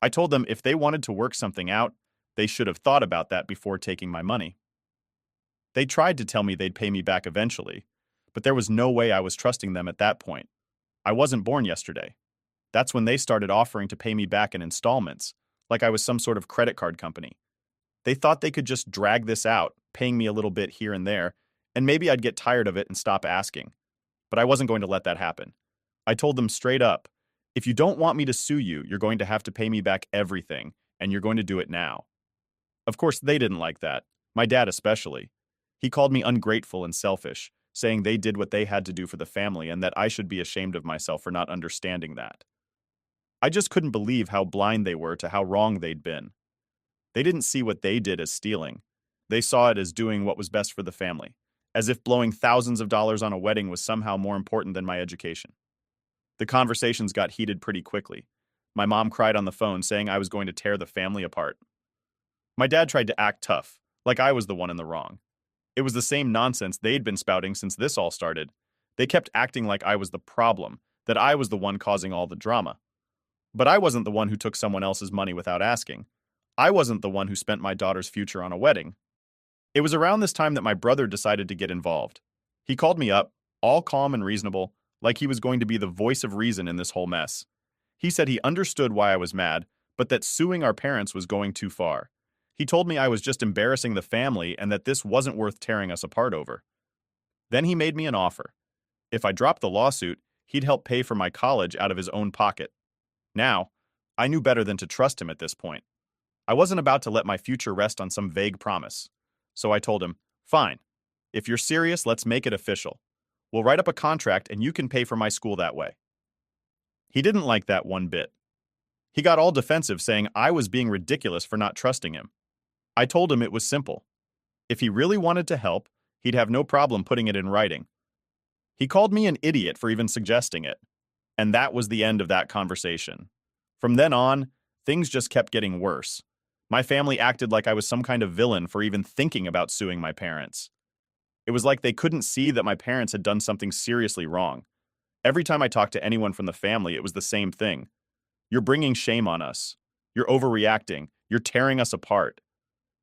I told them if they wanted to work something out, they should have thought about that before taking my money. They tried to tell me they'd pay me back eventually, but there was no way I was trusting them at that point. I wasn't born yesterday. That's when they started offering to pay me back in installments, like I was some sort of credit card company. They thought they could just drag this out, paying me a little bit here and there, and maybe I'd get tired of it and stop asking. But I wasn't going to let that happen. I told them straight up, if you don't want me to sue you, you're going to have to pay me back everything, and you're going to do it now. Of course, they didn't like that, my dad especially. He called me ungrateful and selfish, saying they did what they had to do for the family and that I should be ashamed of myself for not understanding that. I just couldn't believe how blind they were to how wrong they'd been. They didn't see what they did as stealing. They saw it as doing what was best for the family, as if blowing thousands of dollars on a wedding was somehow more important than my education. The conversations got heated pretty quickly. My mom cried on the phone saying I was going to tear the family apart. My dad tried to act tough, like I was the one in the wrong. It was the same nonsense they'd been spouting since this all started. They kept acting like I was the problem, that I was the one causing all the drama. But I wasn't the one who took someone else's money without asking. I wasn't the one who spent my daughter's future on a wedding. It was around this time that my brother decided to get involved. He called me up, all calm and reasonable, like he was going to be the voice of reason in this whole mess. He said he understood why I was mad, but that suing our parents was going too far. He told me I was just embarrassing the family and that this wasn't worth tearing us apart over. Then he made me an offer. If I dropped the lawsuit, he'd help pay for my college out of his own pocket. Now, I knew better than to trust him at this point. I wasn't about to let my future rest on some vague promise. So I told him, fine. If you're serious, let's make it official. We'll write up a contract and you can pay for my school that way. He didn't like that one bit. He got all defensive, saying I was being ridiculous for not trusting him. I told him it was simple. If he really wanted to help, he'd have no problem putting it in writing. He called me an idiot for even suggesting it. And that was the end of that conversation. From then on, things just kept getting worse. My family acted like I was some kind of villain for even thinking about suing my parents. It was like they couldn't see that my parents had done something seriously wrong. Every time I talked to anyone from the family, it was the same thing. You're bringing shame on us. You're overreacting. You're tearing us apart.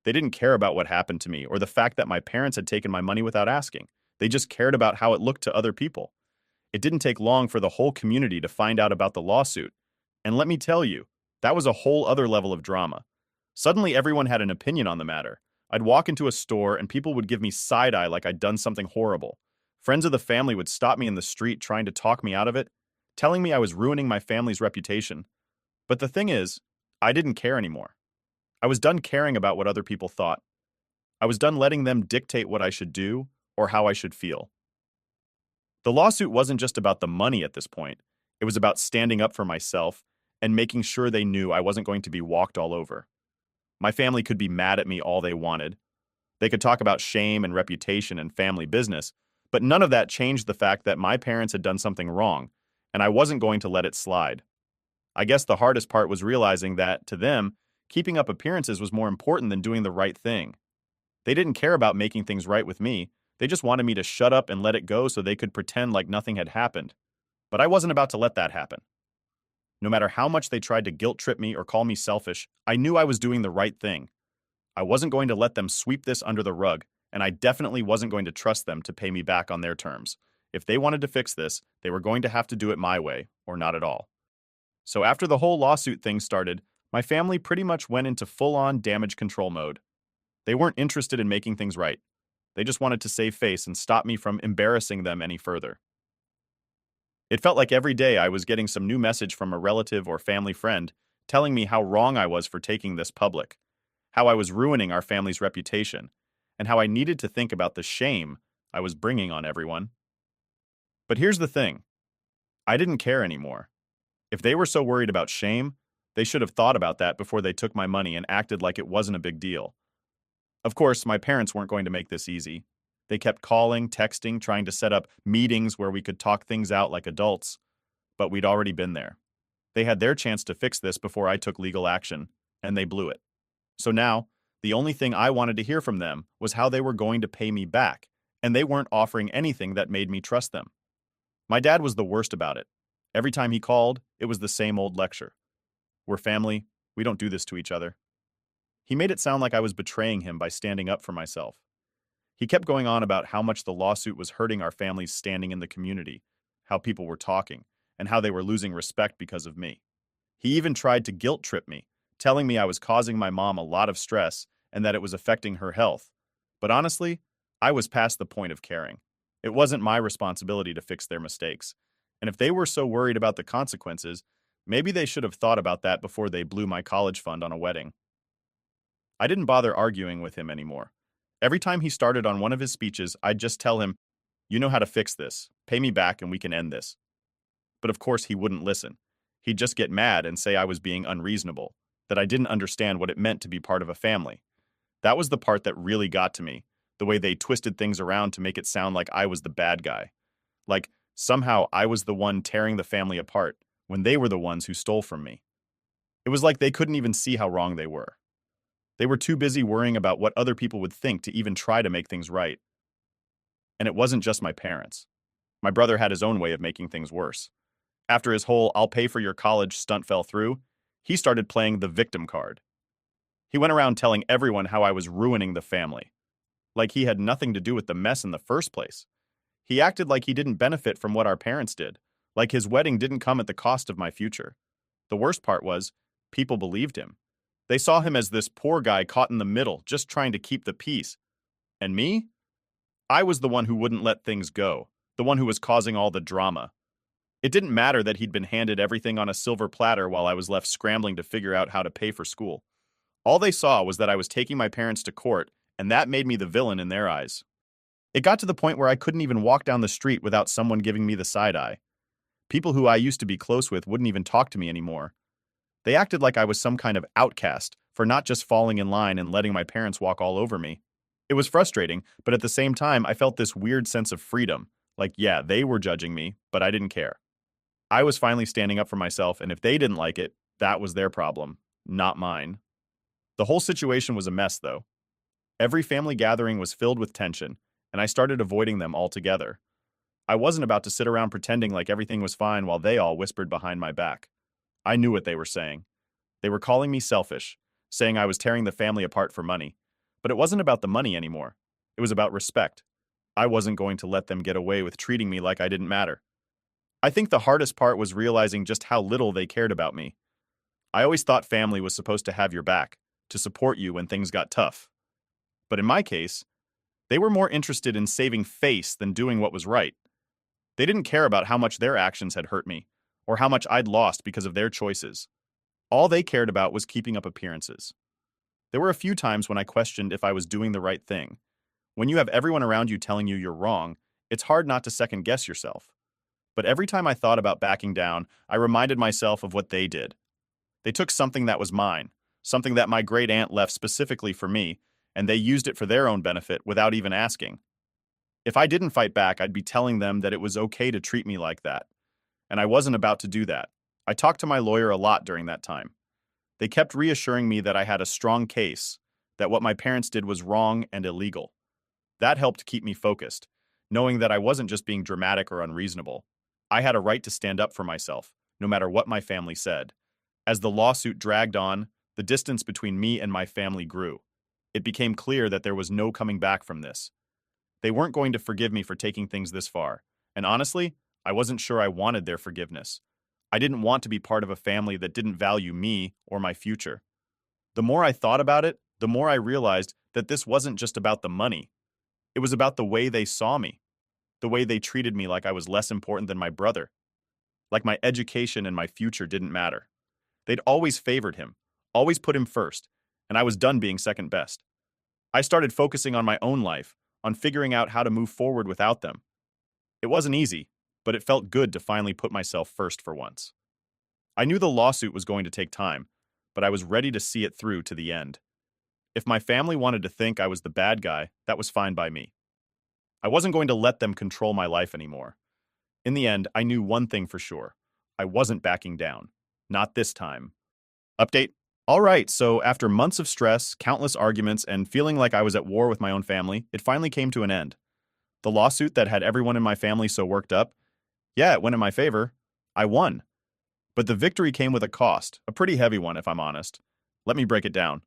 They didn't care about what happened to me or the fact that my parents had taken my money without asking. They just cared about how it looked to other people. It didn't take long for the whole community to find out about the lawsuit. And let me tell you, that was a whole other level of drama. Suddenly everyone had an opinion on the matter. I'd walk into a store and people would give me side-eye like I'd done something horrible. Friends of the family would stop me in the street trying to talk me out of it, telling me I was ruining my family's reputation. But the thing is, I didn't care anymore. I was done caring about what other people thought. I was done letting them dictate what I should do or how I should feel. The lawsuit wasn't just about the money at this point. It was about standing up for myself and making sure they knew I wasn't going to be walked all over. My family could be mad at me all they wanted. They could talk about shame and reputation and family business, but none of that changed the fact that my parents had done something wrong, and I wasn't going to let it slide. I guess the hardest part was realizing that, to them, keeping up appearances was more important than doing the right thing. They didn't care about making things right with me. They just wanted me to shut up and let it go so they could pretend like nothing had happened. But I wasn't about to let that happen. No matter how much they tried to guilt-trip me or call me selfish, I knew I was doing the right thing. I wasn't going to let them sweep this under the rug, and I definitely wasn't going to trust them to pay me back on their terms. If they wanted to fix this, they were going to have to do it my way, or not at all. So after the whole lawsuit thing started, my family pretty much went into full-on damage control mode. They weren't interested in making things right. They just wanted to save face and stop me from embarrassing them any further. It felt like every day I was getting some new message from a relative or family friend telling me how wrong I was for taking this public, how I was ruining our family's reputation, and how I needed to think about the shame I was bringing on everyone. But here's the thing. I didn't care anymore. If they were so worried about shame, they should have thought about that before they took my money and acted like it wasn't a big deal. Of course, my parents weren't going to make this easy. They kept calling, texting, trying to set up meetings where we could talk things out like adults. But we'd already been there. They had their chance to fix this before I took legal action, and they blew it. So now, the only thing I wanted to hear from them was how they were going to pay me back, and they weren't offering anything that made me trust them. My dad was the worst about it. Every time he called, it was the same old lecture. We're family. We don't do this to each other. He made it sound like I was betraying him by standing up for myself. He kept going on about how much the lawsuit was hurting our family's standing in the community, how people were talking, and how they were losing respect because of me. He even tried to guilt-trip me, telling me I was causing my mom a lot of stress and that it was affecting her health. But honestly, I was past the point of caring. It wasn't my responsibility to fix their mistakes. And if they were so worried about the consequences, maybe they should have thought about that before they blew my college fund on a wedding. I didn't bother arguing with him anymore. Every time he started on one of his speeches, I'd just tell him, "You know how to fix this. Pay me back and we can end this." But of course, he wouldn't listen. He'd just get mad and say I was being unreasonable, that I didn't understand what it meant to be part of a family. That was the part that really got to me, the way they twisted things around to make it sound like I was the bad guy. Like, somehow I was the one tearing the family apart, when they were the ones who stole from me. It was like they couldn't even see how wrong they were. They were too busy worrying about what other people would think to even try to make things right. And it wasn't just my parents. My brother had his own way of making things worse. After his whole "I'll pay for your college" stunt fell through, he started playing the victim card. He went around telling everyone how I was ruining the family, like he had nothing to do with the mess in the first place. He acted like he didn't benefit from what our parents did, like his wedding didn't come at the cost of my future. The worst part was, people believed him. They saw him as this poor guy caught in the middle, just trying to keep the peace. And me? I was the one who wouldn't let things go, the one who was causing all the drama. It didn't matter that he'd been handed everything on a silver platter while I was left scrambling to figure out how to pay for school. All they saw was that I was taking my parents to court, and that made me the villain in their eyes. It got to the point where I couldn't even walk down the street without someone giving me the side eye. People who I used to be close with wouldn't even talk to me anymore. They acted like I was some kind of outcast for not just falling in line and letting my parents walk all over me. It was frustrating, but at the same time, I felt this weird sense of freedom. Like, yeah, they were judging me, but I didn't care. I was finally standing up for myself, and if they didn't like it, that was their problem, not mine. The whole situation was a mess, though. Every family gathering was filled with tension, and I started avoiding them altogether. I wasn't about to sit around pretending like everything was fine while they all whispered behind my back. I knew what they were saying. They were calling me selfish, saying I was tearing the family apart for money. But it wasn't about the money anymore. It was about respect. I wasn't going to let them get away with treating me like I didn't matter. I think the hardest part was realizing just how little they cared about me. I always thought family was supposed to have your back, to support you when things got tough. But in my case, they were more interested in saving face than doing what was right. They didn't care about how much their actions had hurt me, or how much I'd lost because of their choices. All they cared about was keeping up appearances. There were a few times when I questioned if I was doing the right thing. When you have everyone around you telling you you're wrong, it's hard not to second guess yourself. But every time I thought about backing down, I reminded myself of what they did. They took something that was mine, something that my great aunt left specifically for me, and they used it for their own benefit without even asking. If I didn't fight back, I'd be telling them that it was okay to treat me like that. And I wasn't about to do that. I talked to my lawyer a lot during that time. They kept reassuring me that I had a strong case, that what my parents did was wrong and illegal. That helped keep me focused, knowing that I wasn't just being dramatic or unreasonable. I had a right to stand up for myself, no matter what my family said. As the lawsuit dragged on, the distance between me and my family grew. It became clear that there was no coming back from this. They weren't going to forgive me for taking things this far, and honestly, I wasn't sure I wanted their forgiveness. I didn't want to be part of a family that didn't value me or my future. The more I thought about it, the more I realized that this wasn't just about the money. It was about the way they saw me, the way they treated me like I was less important than my brother, like my education and my future didn't matter. They'd always favored him, always put him first, and I was done being second best. I started focusing on my own life, on figuring out how to move forward without them. It wasn't easy, but it felt good to finally put myself first for once. I knew the lawsuit was going to take time, but I was ready to see it through to the end. If my family wanted to think I was the bad guy, that was fine by me. I wasn't going to let them control my life anymore. In the end, I knew one thing for sure. I wasn't backing down. Not this time. Update. All right, so after months of stress, countless arguments, and feeling like I was at war with my own family, it finally came to an end. The lawsuit that had everyone in my family so worked up, yeah, it went in my favor. I won. But the victory came with a cost, a pretty heavy one if I'm honest. Let me break it down.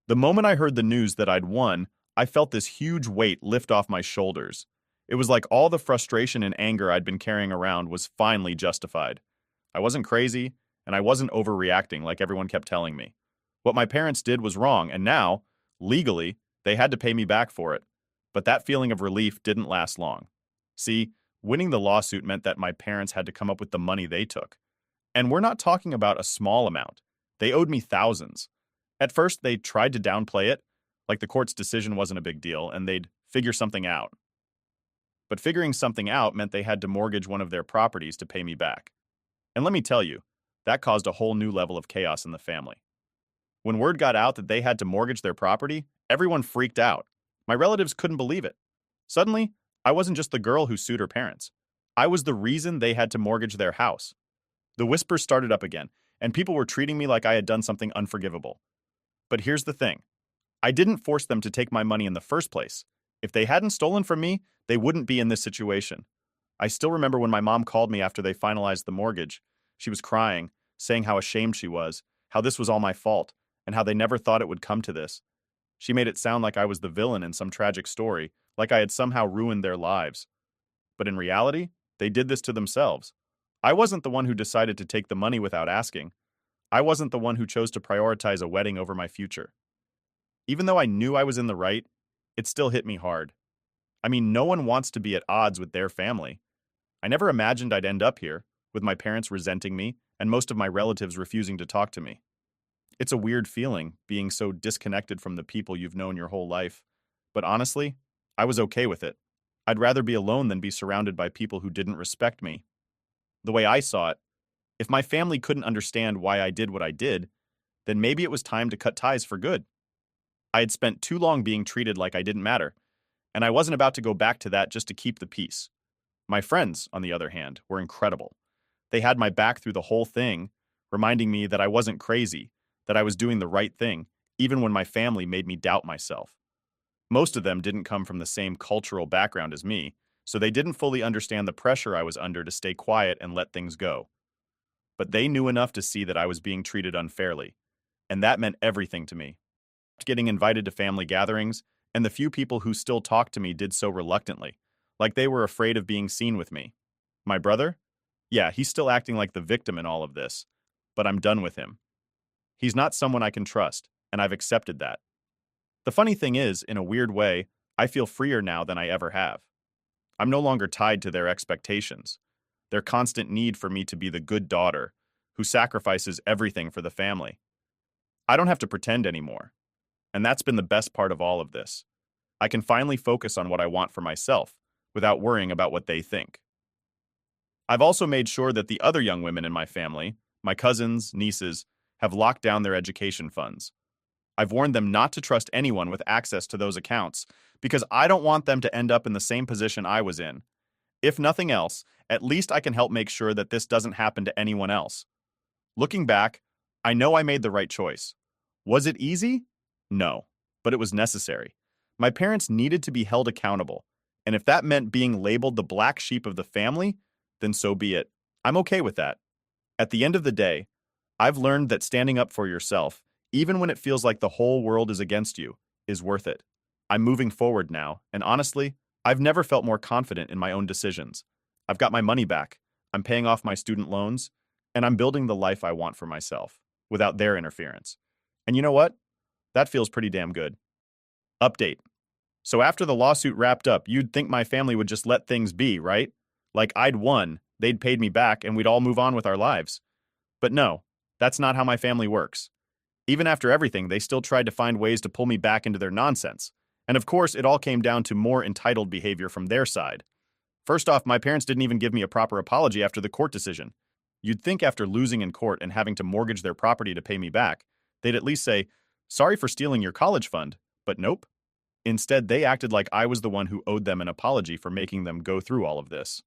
The moment I heard the news that I'd won, I felt this huge weight lift off my shoulders. It was like all the frustration and anger I'd been carrying around was finally justified. I wasn't crazy, and I wasn't overreacting like everyone kept telling me. What my parents did was wrong, and now, legally, they had to pay me back for it. But that feeling of relief didn't last long. See, winning the lawsuit meant that my parents had to come up with the money they took. And we're not talking about a small amount. They owed me thousands. At first, they tried to downplay it. like the court's decision wasn't a big deal and they'd figure something out. But figuring something out meant they had to mortgage one of their properties to pay me back. And let me tell you, that caused a whole new level of chaos in the family. When word got out that they had to mortgage their property, everyone freaked out. My relatives couldn't believe it. Suddenly, I wasn't just the girl who sued her parents. I was the reason they had to mortgage their house. The whispers started up again, and people were treating me like I had done something unforgivable. But here's the thing. I didn't force them to take my money in the first place. If they hadn't stolen from me, they wouldn't be in this situation. I still remember when my mom called me after they finalized the mortgage. She was crying, saying how ashamed she was, how this was all my fault, and how they never thought it would come to this. She made it sound like I was the villain in some tragic story, like I had somehow ruined their lives. But in reality, they did this to themselves. I wasn't the one who decided to take the money without asking. I wasn't the one who chose to prioritize a wedding over my future. Even though I knew I was in the right, it still hit me hard. I mean, no one wants to be at odds with their family. I never imagined I'd end up here, with my parents resenting me and most of my relatives refusing to talk to me. It's a weird feeling, being so disconnected from the people you've known your whole life. But honestly, I was okay with it. I'd rather be alone than be surrounded by people who didn't respect me. The way I saw it, if my family couldn't understand why I did what I did, then maybe it was time to cut ties for good. I had spent too long being treated like I didn't matter, and I wasn't about to go back to that just to keep the peace. My friends, on the other hand, were incredible. They had my back through the whole thing, reminding me that I wasn't crazy, that I was doing the right thing, even when my family made me doubt myself. Most of them didn't come from the same cultural background as me, so they didn't fully understand the pressure I was under to stay quiet and let things go. But they knew enough to see that I was being treated unfairly, and that meant everything to me. Getting invited to family gatherings, and the few people who still talked to me did so reluctantly, like they were afraid of being seen with me. My brother? Yeah, he's still acting like the victim in all of this, but I'm done with him. He's not someone I can trust, and I've accepted that. The funny thing is, in a weird way, I feel freer now than I ever have. I'm no longer tied to their expectations, their constant need for me to be the good daughter who sacrifices everything for the family. I don't have to pretend anymore, and that's been the best part of all of this. I can finally focus on what I want for myself without worrying about what they think. I've also made sure that the other young women in my family, my cousins, nieces, have locked down their education funds. I've warned them not to trust anyone with access to those accounts because I don't want them to end up in the same position I was in. If nothing else, at least I can help make sure that this doesn't happen to anyone else. Looking back, I know I made the right choice. Was it easy? No, but it was necessary. My parents needed to be held accountable, and if that meant being labeled the black sheep of the family, then so be it. I'm okay with that. At the end of the day, I've learned that standing up for yourself, even when it feels like the whole world is against you, is worth it. I'm moving forward now, and honestly, I've never felt more confident in my own decisions. I've got my money back, I'm paying off my student loans, and I'm building the life I want for myself, without their interference. And you know what? That feels pretty damn good. Update. So after the lawsuit wrapped up, you'd think my family would just let things be, right? Like I'd won, they'd paid me back, and we'd all move on with our lives. But no, that's not how my family works. Even after everything, they still tried to find ways to pull me back into their nonsense. And of course, it all came down to more entitled behavior from their side. First off, my parents didn't even give me a proper apology after the court decision. You'd think after losing in court and having to mortgage their property to pay me back, they'd at least say, "Sorry for stealing your college fund," but nope. Instead, they acted like I was the one who owed them an apology for making them go through all of this.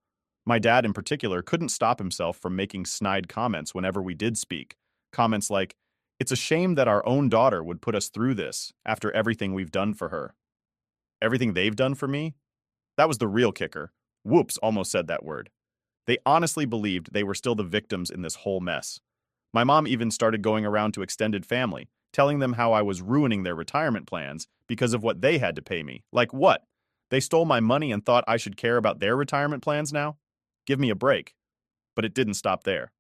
My dad, in particular, couldn't stop himself from making snide comments whenever we did speak. Comments like, "It's a shame that our own daughter would put us through this after everything we've done for her." Everything they've done for me? That was the real kicker. Whoops, almost said that word. They honestly believed they were still the victims in this whole mess. My mom even started going around to extended family, telling them how I was ruining their retirement plans because of what they had to pay me. Like what? They stole my money and thought I should care about their retirement plans now? Give me a break. But it didn't stop there.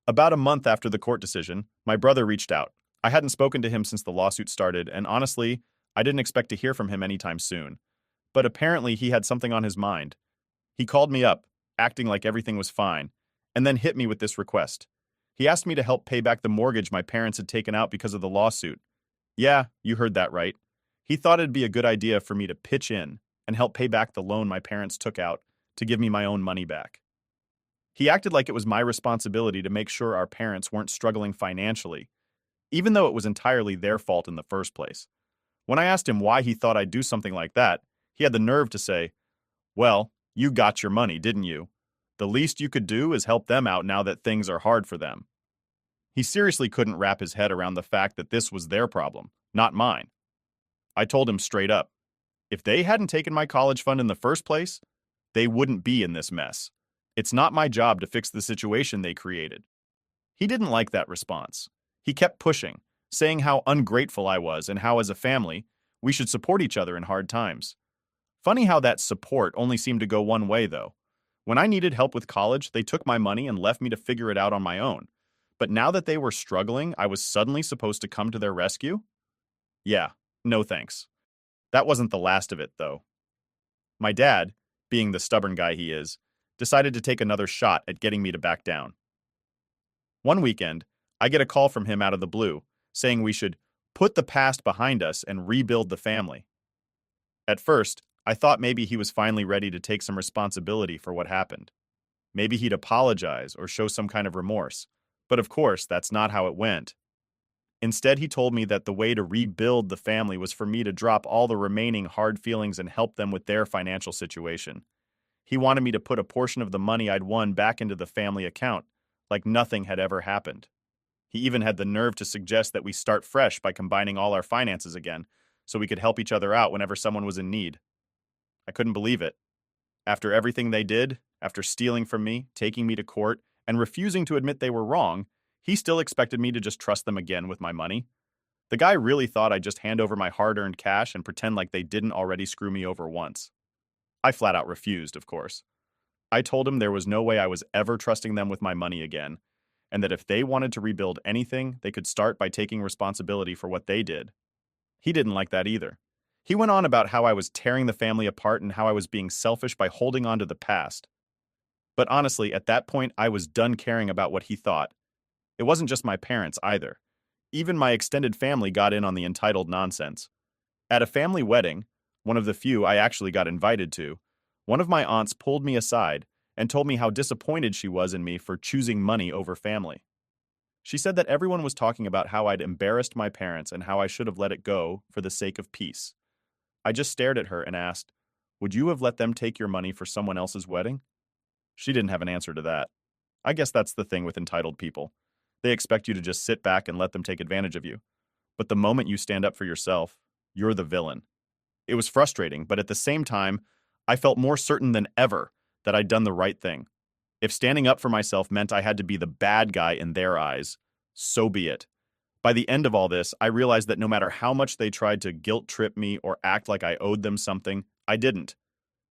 About a month after the court decision, my brother reached out. I hadn't spoken to him since the lawsuit started, and honestly, I didn't expect to hear from him anytime soon. But apparently he had something on his mind. He called me up, acting like everything was fine, and then hit me with this request. He asked me to help pay back the mortgage my parents had taken out because of the lawsuit. Yeah, you heard that right. He thought it'd be a good idea for me to pitch in and help pay back the loan my parents took out to give me my own money back. He acted like it was my responsibility to make sure our parents weren't struggling financially, even though it was entirely their fault in the first place. When I asked him why he thought I'd do something like that, he had the nerve to say, "Well, you got your money, didn't you? The least you could do is help them out now that things are hard for them." He seriously couldn't wrap his head around the fact that this was their problem, not mine. I told him straight up, if they hadn't taken my college fund in the first place, they wouldn't be in this mess. It's not my job to fix the situation they created. He didn't like that response. He kept pushing, saying how ungrateful I was and how, as a family, we should support each other in hard times. Funny how that support only seemed to go one way, though. When I needed help with college, they took my money and left me to figure it out on my own. But now that they were struggling, I was suddenly supposed to come to their rescue? Yeah, no thanks. That wasn't the last of it, though. My dad, being the stubborn guy he is, decided to take another shot at getting me to back down. One weekend, I get a call from him out of the blue, saying we should put the past behind us and rebuild the family. At first, I thought maybe he was finally ready to take some responsibility for what happened. Maybe he'd apologize or show some kind of remorse. But of course, that's not how it went. Instead, he told me that the way to rebuild the family was for me to drop all the remaining hard feelings and help them with their financial situation. He wanted me to put a portion of the money I'd won back into the family account, like nothing had ever happened. He even had the nerve to suggest that we start fresh by combining all our finances again, so we could help each other out whenever someone was in need. I couldn't believe it. After everything they did, after stealing from me, taking me to court, and refusing to admit they were wrong, he still expected me to just trust them again with my money. The guy really thought I'd just hand over my hard-earned cash and pretend like they didn't already screw me over once. I flat out refused, of course. I told him there was no way I was ever trusting them with my money again, and that if they wanted to rebuild anything, they could start by taking responsibility for what they did. He didn't like that either. He went on about how I was tearing the family apart and how I was being selfish by holding on to the past. But honestly, at that point, I was done caring about what he thought. It wasn't just my parents either. Even my extended family got in on the entitled nonsense. At a family wedding, one of the few I actually got invited to, one of my aunts pulled me aside and told me how disappointed she was in me for choosing money over family. She said that everyone was talking about how I'd embarrassed my parents and how I should have let it go for the sake of peace. I just stared at her and asked, "Would you have let them take your money for someone else's wedding?" She didn't have an answer to that. I guess that's the thing with entitled people. They expect you to just sit back and let them take advantage of you. But the moment you stand up for yourself, you're the villain. It was frustrating, but at the same time, I felt more certain than ever that I'd done the right thing. If standing up for myself meant I had to be the bad guy in their eyes, so be it. By the end of all this, I realized that no matter how much they tried to guilt trip me or act like I owed them something, I didn't.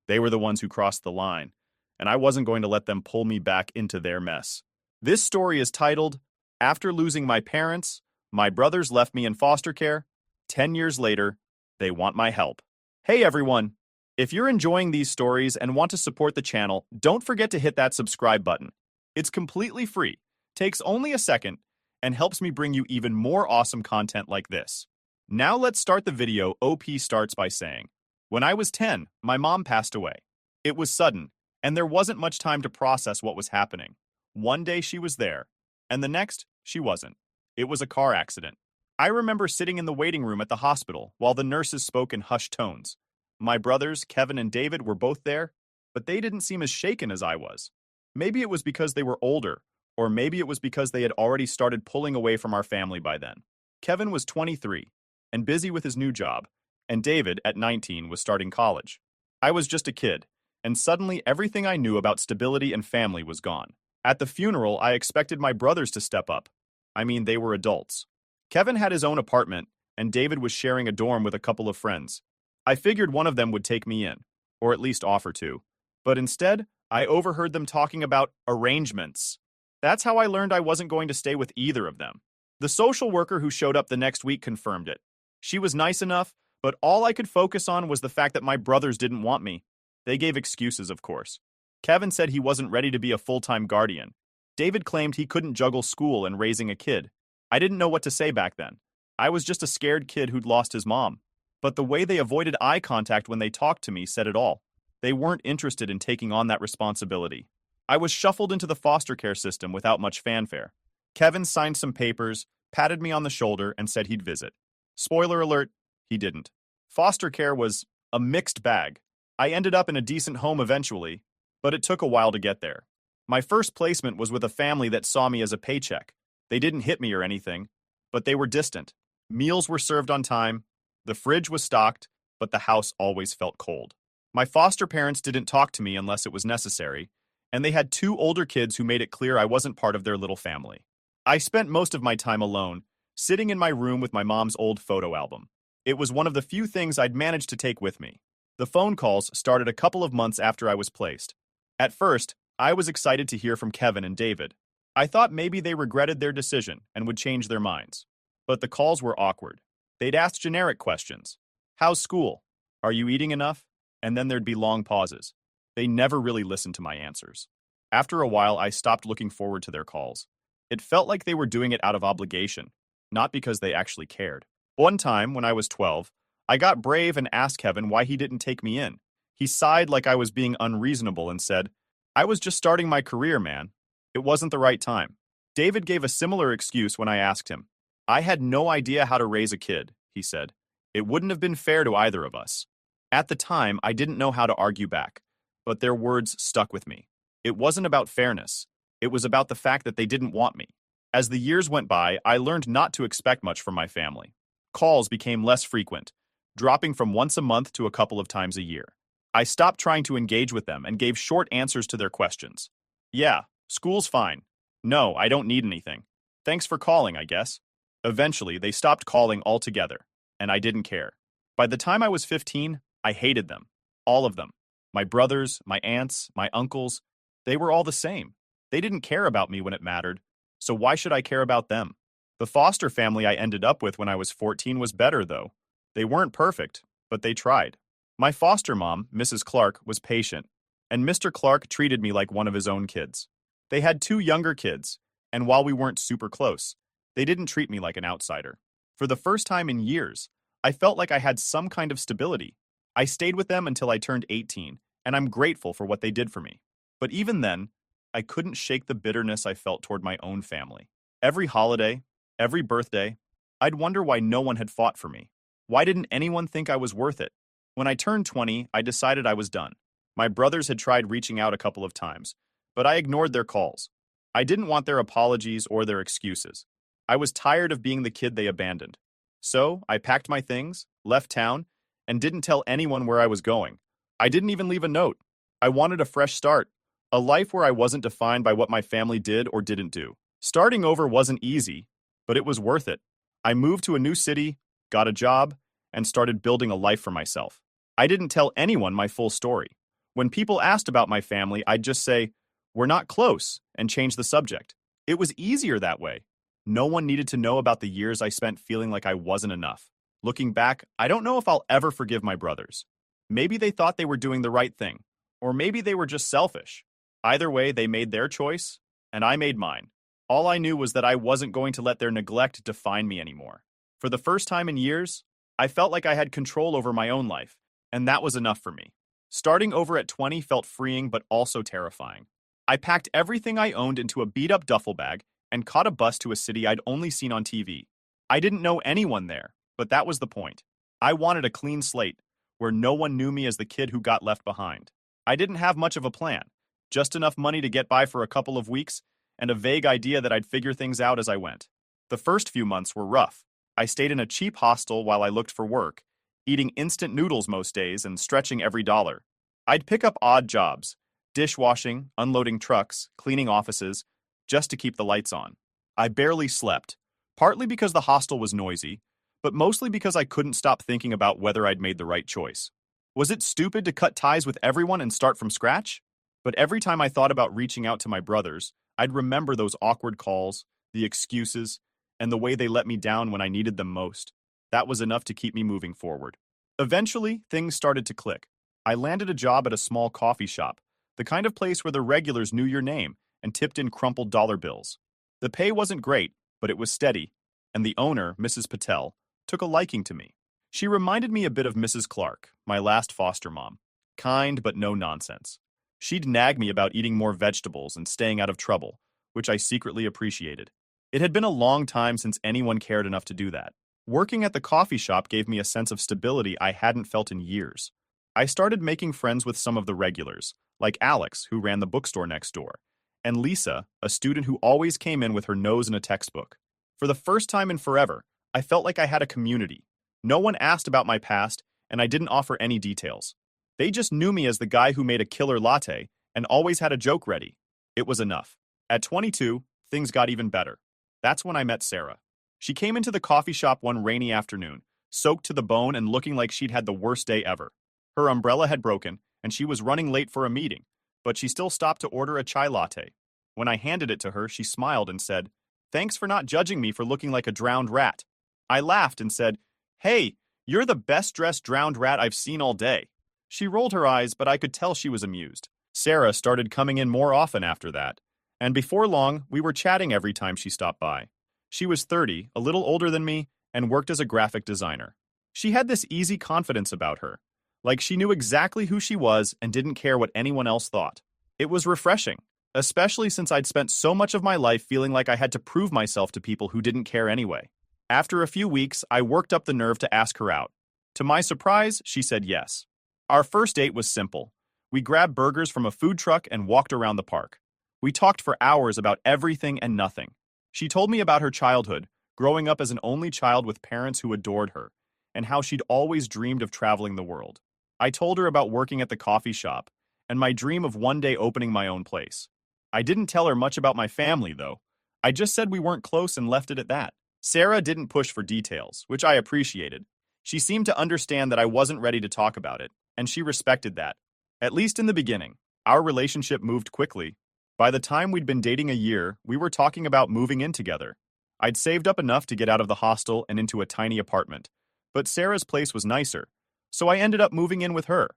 They were the ones who crossed the line, and I wasn't going to let them pull me back into their mess. This story is titled, "After Losing My Parents, My Brothers Left Me in Foster Care. 10 years later, They Want My Help." Hey everyone! If you're enjoying these stories and want to support the channel, don't forget to hit that subscribe button. It's completely free, takes only a second, and helps me bring you even more awesome content like this. Now let's start the video. OP starts by saying, "When I was 10, my mom passed away. It was sudden, and there wasn't much time to process what was happening. One day she was there, and the next, she wasn't. It was a car accident. I remember sitting in the waiting room at the hospital while the nurses spoke in hushed tones. My brothers, Kevin and David, were both there, but they didn't seem as shaken as I was. Maybe it was because they were older, or maybe it was because they had already started pulling away from our family by then. Kevin was 23 and busy with his new job, and David, at 19, was starting college. I was just a kid, and suddenly everything I knew about stability and family was gone. At the funeral, I expected my brothers to step up. I mean, they were adults. Kevin had his own apartment, and David was sharing a dorm with a couple of friends. I figured one of them would take me in, or at least offer to. But instead, I overheard them talking about arrangements. That's how I learned I wasn't going to stay with either of them. The social worker who showed up the next week confirmed it. She was nice enough, but all I could focus on was the fact that my brothers didn't want me. They gave excuses, of course. Kevin said he wasn't ready to be a full-time guardian. David claimed he couldn't juggle school and raising a kid. I didn't know what to say back then. I was just a scared kid who'd lost his mom. But the way they avoided eye contact when they talked to me said it all. They weren't interested in taking on that responsibility. I was shuffled into the foster care system without much fanfare. Kevin signed some papers, patted me on the shoulder, and said he'd visit. Spoiler alert, he didn't. Foster care was a mixed bag. I ended up in a decent home eventually, but it took a while to get there. My first placement was with a family that saw me as a paycheck. They didn't hit me or anything, but they were distant. Meals were served on time, the fridge was stocked, but the house always felt cold. My foster parents didn't talk to me unless it was necessary, and they had two older kids who made it clear I wasn't part of their little family. I spent most of my time alone, sitting in my room with my mom's old photo album. It was one of the few things I'd managed to take with me. The phone calls started a couple of months after I was placed. At first, I was excited to hear from Kevin and David. I thought maybe they regretted their decision and would change their minds. But the calls were awkward. They'd ask generic questions. How's school? Are you eating enough? And then there'd be long pauses. They never really listened to my answers. After a while, I stopped looking forward to their calls. It felt like they were doing it out of obligation, not because they actually cared. One time, when I was 12, I got brave and asked Kevin why he didn't take me in. He sighed like I was being unreasonable and said, "I was just starting my career, man. It wasn't the right time." David gave a similar excuse when I asked him. "I had no idea how to raise a kid," he said. "It wouldn't have been fair to either of us." At the time, I didn't know how to argue back, but their words stuck with me. It wasn't about fairness. It was about the fact that they didn't want me. As the years went by, I learned not to expect much from my family. Calls became less frequent, dropping from once a month to a couple of times a year. I stopped trying to engage with them and gave short answers to their questions. "Yeah, school's fine. No, I don't need anything. Thanks for calling, I guess." Eventually, they stopped calling altogether, and I didn't care. By the time I was 15, I hated them. All of them. My brothers, my aunts, my uncles, they were all the same. They didn't care about me when it mattered, so why should I care about them? The foster family I ended up with when I was 14 was better, though. They weren't perfect, but they tried. My foster mom, Mrs. Clark, was patient, and Mr. Clark treated me like one of his own kids. They had two younger kids, and while we weren't super close, they didn't treat me like an outsider. For the first time in years, I felt like I had some kind of stability. I stayed with them until I turned 18, and I'm grateful for what they did for me. But even then, I couldn't shake the bitterness I felt toward my own family. Every holiday, every birthday, I'd wonder why no one had fought for me. Why didn't anyone think I was worth it? When I turned 20, I decided I was done. My brothers had tried reaching out a couple of times, but I ignored their calls. I didn't want their apologies or their excuses. I was tired of being the kid they abandoned. So, I packed my things, left town, and didn't tell anyone where I was going. I didn't even leave a note. I wanted a fresh start, a life where I wasn't defined by what my family did or didn't do. Starting over wasn't easy, but it was worth it. I moved to a new city, got a job, and started building a life for myself. I didn't tell anyone my full story. When people asked about my family, I'd just say, "We're not close," and change the subject. It was easier that way. No one needed to know about the years I spent feeling like I wasn't enough. Looking back, I don't know if I'll ever forgive my brothers. Maybe they thought they were doing the right thing, or maybe they were just selfish. Either way, they made their choice, and I made mine. All I knew was that I wasn't going to let their neglect define me anymore. For the first time in years, I felt like I had control over my own life, and that was enough for me. Starting over at 20 felt freeing but also terrifying. I packed everything I owned into a beat-up duffel bag and caught a bus to a city I'd only seen on TV. I didn't know anyone there, but that was the point. I wanted a clean slate, where no one knew me as the kid who got left behind. I didn't have much of a plan, just enough money to get by for a couple of weeks, and a vague idea that I'd figure things out as I went. The first few months were rough. I stayed in a cheap hostel while I looked for work, eating instant noodles most days and stretching every dollar. I'd pick up odd jobs, dishwashing, unloading trucks, cleaning offices, just to keep the lights on. I barely slept, partly because the hostel was noisy, but mostly because I couldn't stop thinking about whether I'd made the right choice. Was it stupid to cut ties with everyone and start from scratch? But every time I thought about reaching out to my brothers, I'd remember those awkward calls, the excuses, and the way they let me down when I needed them most. That was enough to keep me moving forward. Eventually, things started to click. I landed a job at a small coffee shop, the kind of place where the regulars knew your name and tipped in crumpled dollar bills. The pay wasn't great, but it was steady, and the owner, Mrs. Patel, took a liking to me. She reminded me a bit of Mrs. Clark, my last foster mom. Kind but no nonsense. She'd nag me about eating more vegetables and staying out of trouble, which I secretly appreciated. It had been a long time since anyone cared enough to do that. Working at the coffee shop gave me a sense of stability I hadn't felt in years. I started making friends with some of the regulars, like Alex, who ran the bookstore next door, and Lisa, a student who always came in with her nose in a textbook. For the first time in forever, I felt like I had a community. No one asked about my past, and I didn't offer any details. They just knew me as the guy who made a killer latte and always had a joke ready. It was enough. At 22, things got even better. That's when I met Sarah. She came into the coffee shop one rainy afternoon, soaked to the bone and looking like she'd had the worst day ever. Her umbrella had broken, and she was running late for a meeting, but she still stopped to order a chai latte. When I handed it to her, she smiled and said, "Thanks for not judging me for looking like a drowned rat." I laughed and said, "Hey, you're the best-dressed drowned rat I've seen all day." She rolled her eyes, but I could tell she was amused. Sarah started coming in more often after that, and before long, we were chatting every time she stopped by. She was 30, a little older than me, and worked as a graphic designer. She had this easy confidence about her, like she knew exactly who she was and didn't care what anyone else thought. It was refreshing, especially since I'd spent so much of my life feeling like I had to prove myself to people who didn't care anyway. After a few weeks, I worked up the nerve to ask her out. To my surprise, she said yes. Our first date was simple. We grabbed burgers from a food truck and walked around the park. We talked for hours about everything and nothing. She told me about her childhood, growing up as an only child with parents who adored her, and how she'd always dreamed of traveling the world. I told her about working at the coffee shop, and my dream of one day opening my own place. I didn't tell her much about my family, though. I just said we weren't close and left it at that. Sarah didn't push for details, which I appreciated. She seemed to understand that I wasn't ready to talk about it, and she respected that. At least in the beginning, our relationship moved quickly. By the time we'd been dating a year, we were talking about moving in together. I'd saved up enough to get out of the hostel and into a tiny apartment, but Sarah's place was nicer, so I ended up moving in with her.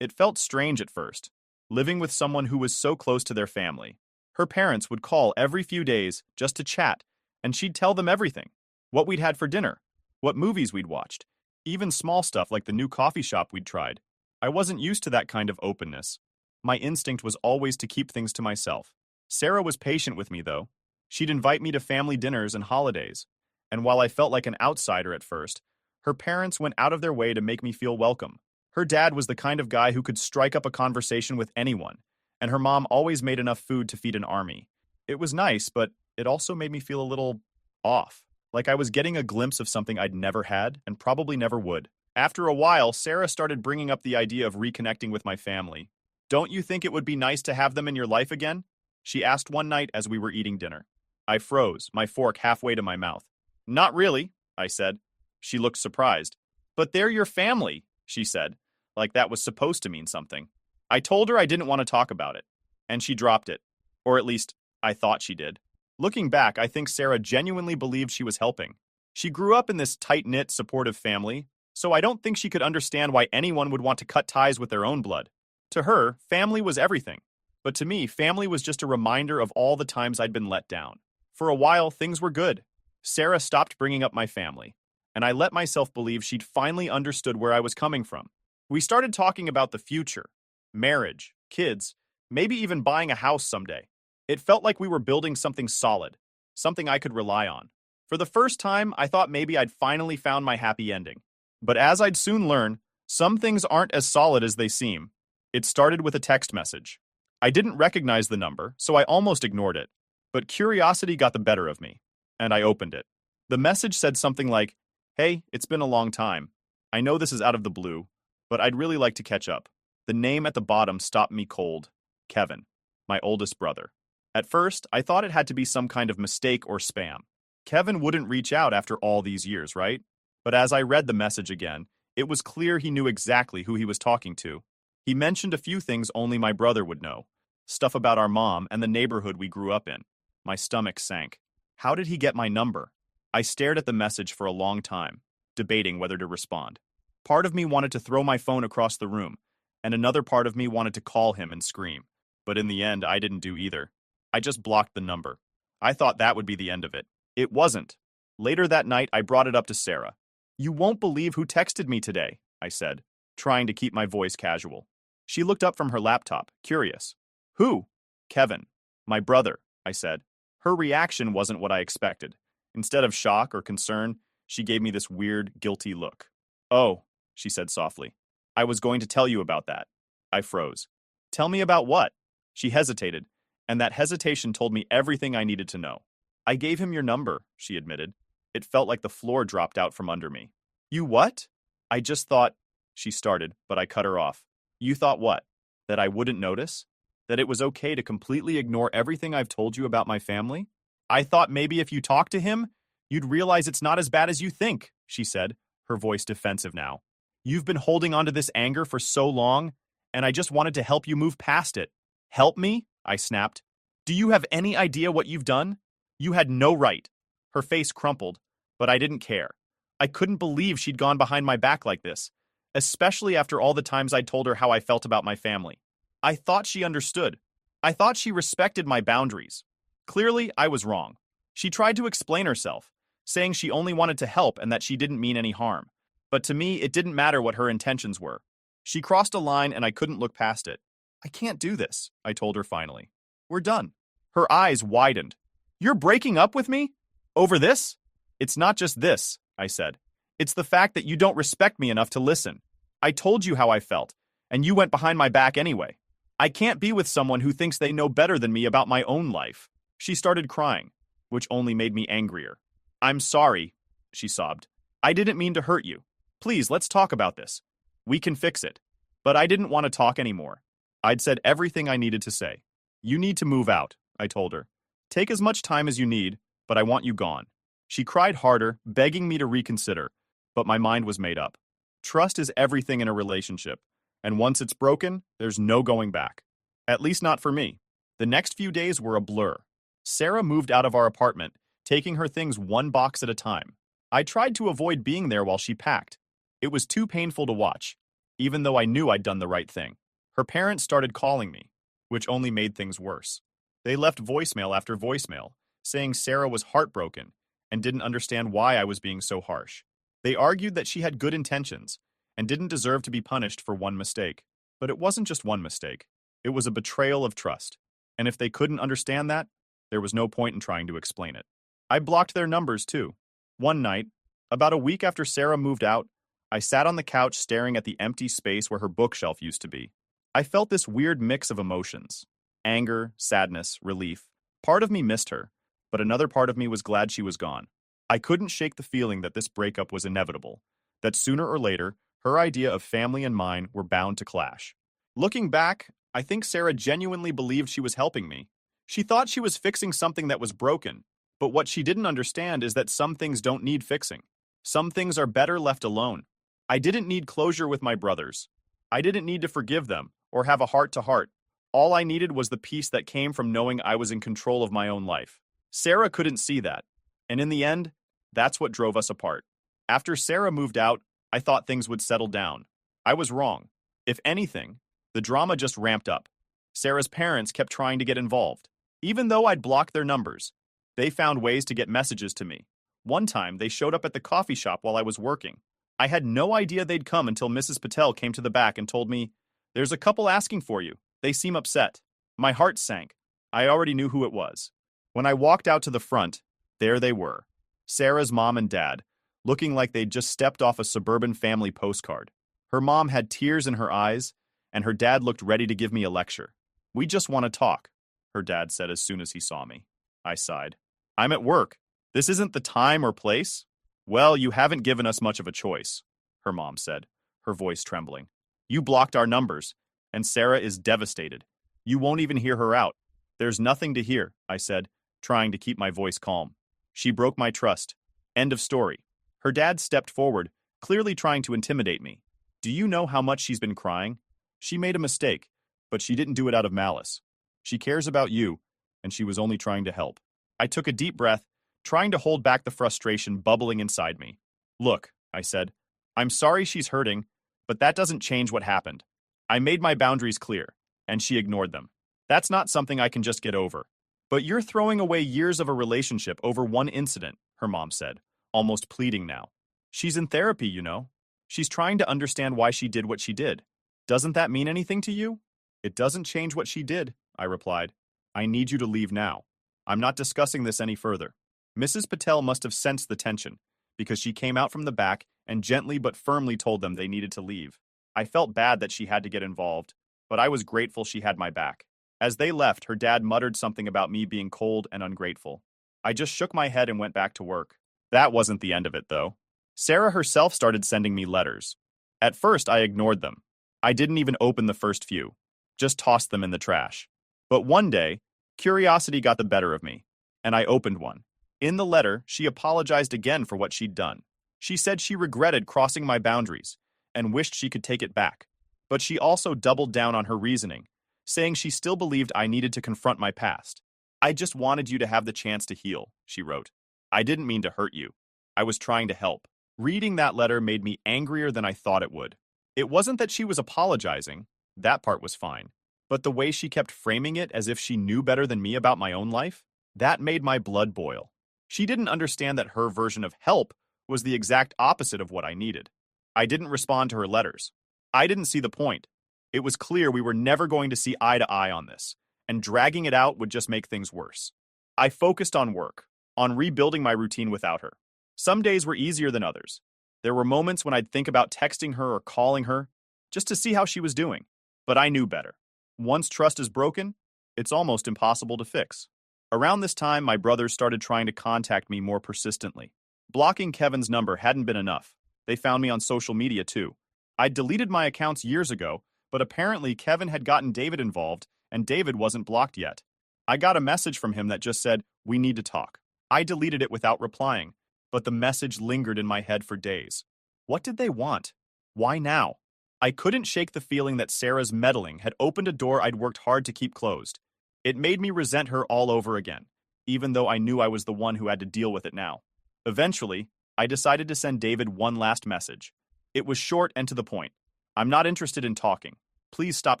It felt strange at first, living with someone who was so close to their family. Her parents would call every few days just to chat, and she'd tell them everything. What we'd had for dinner, what movies we'd watched, even small stuff like the new coffee shop we'd tried. I wasn't used to that kind of openness. My instinct was always to keep things to myself. Sarah was patient with me, though. She'd invite me to family dinners and holidays, and while I felt like an outsider at first, her parents went out of their way to make me feel welcome. Her dad was the kind of guy who could strike up a conversation with anyone, and her mom always made enough food to feed an army. It was nice, but it also made me feel a little off, like I was getting a glimpse of something I'd never had and probably never would. After a while, Sarah started bringing up the idea of reconnecting with my family. "Don't you think it would be nice to have them in your life again?" she asked one night as we were eating dinner. I froze, my fork halfway to my mouth. "Not really," I said. She looked surprised. "But they're your family," she said, like that was supposed to mean something. I told her I didn't want to talk about it, and she dropped it. Or at least, I thought she did. Looking back, I think Sarah genuinely believed she was helping. She grew up in this tight-knit, supportive family, so I don't think she could understand why anyone would want to cut ties with their own blood. To her, family was everything. But to me, family was just a reminder of all the times I'd been let down. For a while, things were good. Sarah stopped bringing up my family, and I let myself believe she'd finally understood where I was coming from. We started talking about the future, marriage, kids, maybe even buying a house someday. It felt like we were building something solid, something I could rely on. For the first time, I thought maybe I'd finally found my happy ending. But as I'd soon learn, some things aren't as solid as they seem. It started with a text message. I didn't recognize the number, so I almost ignored it. But curiosity got the better of me, and I opened it. The message said something like, "Hey, it's been a long time. I know this is out of the blue, but I'd really like to catch up." The name at the bottom stopped me cold. Kevin, my oldest brother. At first, I thought it had to be some kind of mistake or spam. Kevin wouldn't reach out after all these years, right? But as I read the message again, it was clear he knew exactly who he was talking to. He mentioned a few things only my brother would know. Stuff about our mom and the neighborhood we grew up in. My stomach sank. How did he get my number? I stared at the message for a long time, debating whether to respond. Part of me wanted to throw my phone across the room, and another part of me wanted to call him and scream. But in the end, I didn't do either. I just blocked the number. I thought that would be the end of it. It wasn't. Later that night, I brought it up to Sarah. "You won't believe who texted me today," I said, trying to keep my voice casual. She looked up from her laptop, curious. "Who?" "Kevin. My brother," I said. Her reaction wasn't what I expected. Instead of shock or concern, she gave me this weird, guilty look. "Oh," she said softly. "I was going to tell you about that." I froze. "Tell me about what?" She hesitated, and that hesitation told me everything I needed to know. "I gave him your number," she admitted. It felt like the floor dropped out from under me. "You what?" "I just thought," she started, but I cut her off. "You thought what? That I wouldn't notice? That it was okay to completely ignore everything I've told you about my family? I thought maybe if you talk to him, you'd realize it's not as bad as you think," she said, her voice defensive now. "You've been holding on to this anger for so long, and I just wanted to help you move past it." "Help me?" I snapped. "Do you have any idea what you've done? You had no right." Her face crumpled, but I didn't care. I couldn't believe she'd gone behind my back like this, especially after all the times I'd told her how I felt about my family. I thought she understood. I thought she respected my boundaries. Clearly, I was wrong. She tried to explain herself, saying she only wanted to help and that she didn't mean any harm. But to me, it didn't matter what her intentions were. She crossed a line and I couldn't look past it. "I can't do this," I told her finally. "We're done." Her eyes widened. "You're breaking up with me? Over this?" "It's not just this," I said. "It's the fact that you don't respect me enough to listen. I told you how I felt, and you went behind my back anyway. I can't be with someone who thinks they know better than me about my own life." She started crying, which only made me angrier. "I'm sorry," she sobbed. "I didn't mean to hurt you. Please, let's talk about this. We can fix it." But I didn't want to talk anymore. I'd said everything I needed to say. "You need to move out," I told her. "Take as much time as you need, but I want you gone." She cried harder, begging me to reconsider, but my mind was made up. Trust is everything in a relationship, and once it's broken, there's no going back. At least not for me. The next few days were a blur. Sarah moved out of our apartment, taking her things one box at a time. I tried to avoid being there while she packed. It was too painful to watch, even though I knew I'd done the right thing. Her parents started calling me, which only made things worse. They left voicemail after voicemail, saying Sarah was heartbroken and didn't understand why I was being so harsh. They argued that she had good intentions and didn't deserve to be punished for one mistake. But it wasn't just one mistake. It was a betrayal of trust. And if they couldn't understand that, there was no point in trying to explain it. I blocked their numbers too. One night, about a week after Sarah moved out, I sat on the couch staring at the empty space where her bookshelf used to be. I felt this weird mix of emotions. Anger, sadness, relief. Part of me missed her, but another part of me was glad she was gone. I couldn't shake the feeling that this breakup was inevitable, that sooner or later, her idea of family and mine were bound to clash. Looking back, I think Sarah genuinely believed she was helping me. She thought she was fixing something that was broken, but what she didn't understand is that some things don't need fixing. Some things are better left alone. I didn't need closure with my brothers. I didn't need to forgive them or have a heart-to-heart. All I needed was the peace that came from knowing I was in control of my own life. Sarah couldn't see that, and in the end, that's what drove us apart. After Sarah moved out, I thought things would settle down. I was wrong. If anything, the drama just ramped up. Sarah's parents kept trying to get involved. Even though I'd blocked their numbers, they found ways to get messages to me. One time, they showed up at the coffee shop while I was working. I had no idea they'd come until Mrs. Patel came to the back and told me, "There's a couple asking for you. They seem upset." My heart sank. I already knew who it was. When I walked out to the front, there they were, Sarah's mom and dad, looking like they'd just stepped off a suburban family postcard. Her mom had tears in her eyes, and her dad looked ready to give me a lecture. "We just want to talk," her dad said as soon as he saw me. I sighed. "I'm at work. This isn't the time or place." "Well, you haven't given us much of a choice," her mom said, her voice trembling. "You blocked our numbers, and Sarah is devastated. You won't even hear her out." "There's nothing to hear," I said, trying to keep my voice calm. "She broke my trust. End of story." Her dad stepped forward, clearly trying to intimidate me. "Do you know how much she's been crying? She made a mistake, but she didn't do it out of malice. She cares about you, and she was only trying to help." I took a deep breath, trying to hold back the frustration bubbling inside me. "Look," I said, "I'm sorry she's hurting, but that doesn't change what happened. I made my boundaries clear, and she ignored them. That's not something I can just get over. But you're throwing away years of a relationship over one incident. her mom said, almost pleading now. She's in therapy, you know. She's trying to understand why she did what she did. Doesn't that mean anything to you? It doesn't change what she did, I replied. I need you to leave now. I'm not discussing this any further. Mrs. Patel must have sensed the tension, because she came out from the back and gently but firmly told them they needed to leave. I felt bad that she had to get involved, but I was grateful she had my back. As they left, her dad muttered something about me being cold and ungrateful. I just shook my head and went back to work. That wasn't the end of it, though. Sarah herself started sending me letters. At first, I ignored them. I didn't even open the first few, just tossed them in the trash. But one day, curiosity got the better of me, and I opened one. In the letter, she apologized again for what she'd done. She said she regretted crossing my boundaries and wished she could take it back. But she also doubled down on her reasoning, saying she still believed I needed to confront my past. I just wanted you to have the chance to heal, she wrote. I didn't mean to hurt you. I was trying to help. Reading that letter made me angrier than I thought it would. It wasn't that she was apologizing. That part was fine. But the way she kept framing it as if she knew better than me about my own life, that made my blood boil. She didn't understand that her version of help was the exact opposite of what I needed. I didn't respond to her letters. I didn't see the point. It was clear we were never going to see eye to eye on this, and dragging it out would just make things worse. I focused on work, on rebuilding my routine without her. Some days were easier than others. There were moments when I'd think about texting her or calling her, just to see how she was doing. But I knew better. Once trust is broken, it's almost impossible to fix. Around this time, my brothers started trying to contact me more persistently. Blocking Kevin's number hadn't been enough. They found me on social media too. I'd deleted my accounts years ago, but apparently Kevin had gotten David involved, and David wasn't blocked yet. I got a message from him that just said, "We need to talk." I deleted it without replying, but the message lingered in my head for days. What did they want? Why now? I couldn't shake the feeling that Sarah's meddling had opened a door I'd worked hard to keep closed. It made me resent her all over again, even though I knew I was the one who had to deal with it now. Eventually, I decided to send David one last message. It was short and to the point. I'm not interested in talking. Please stop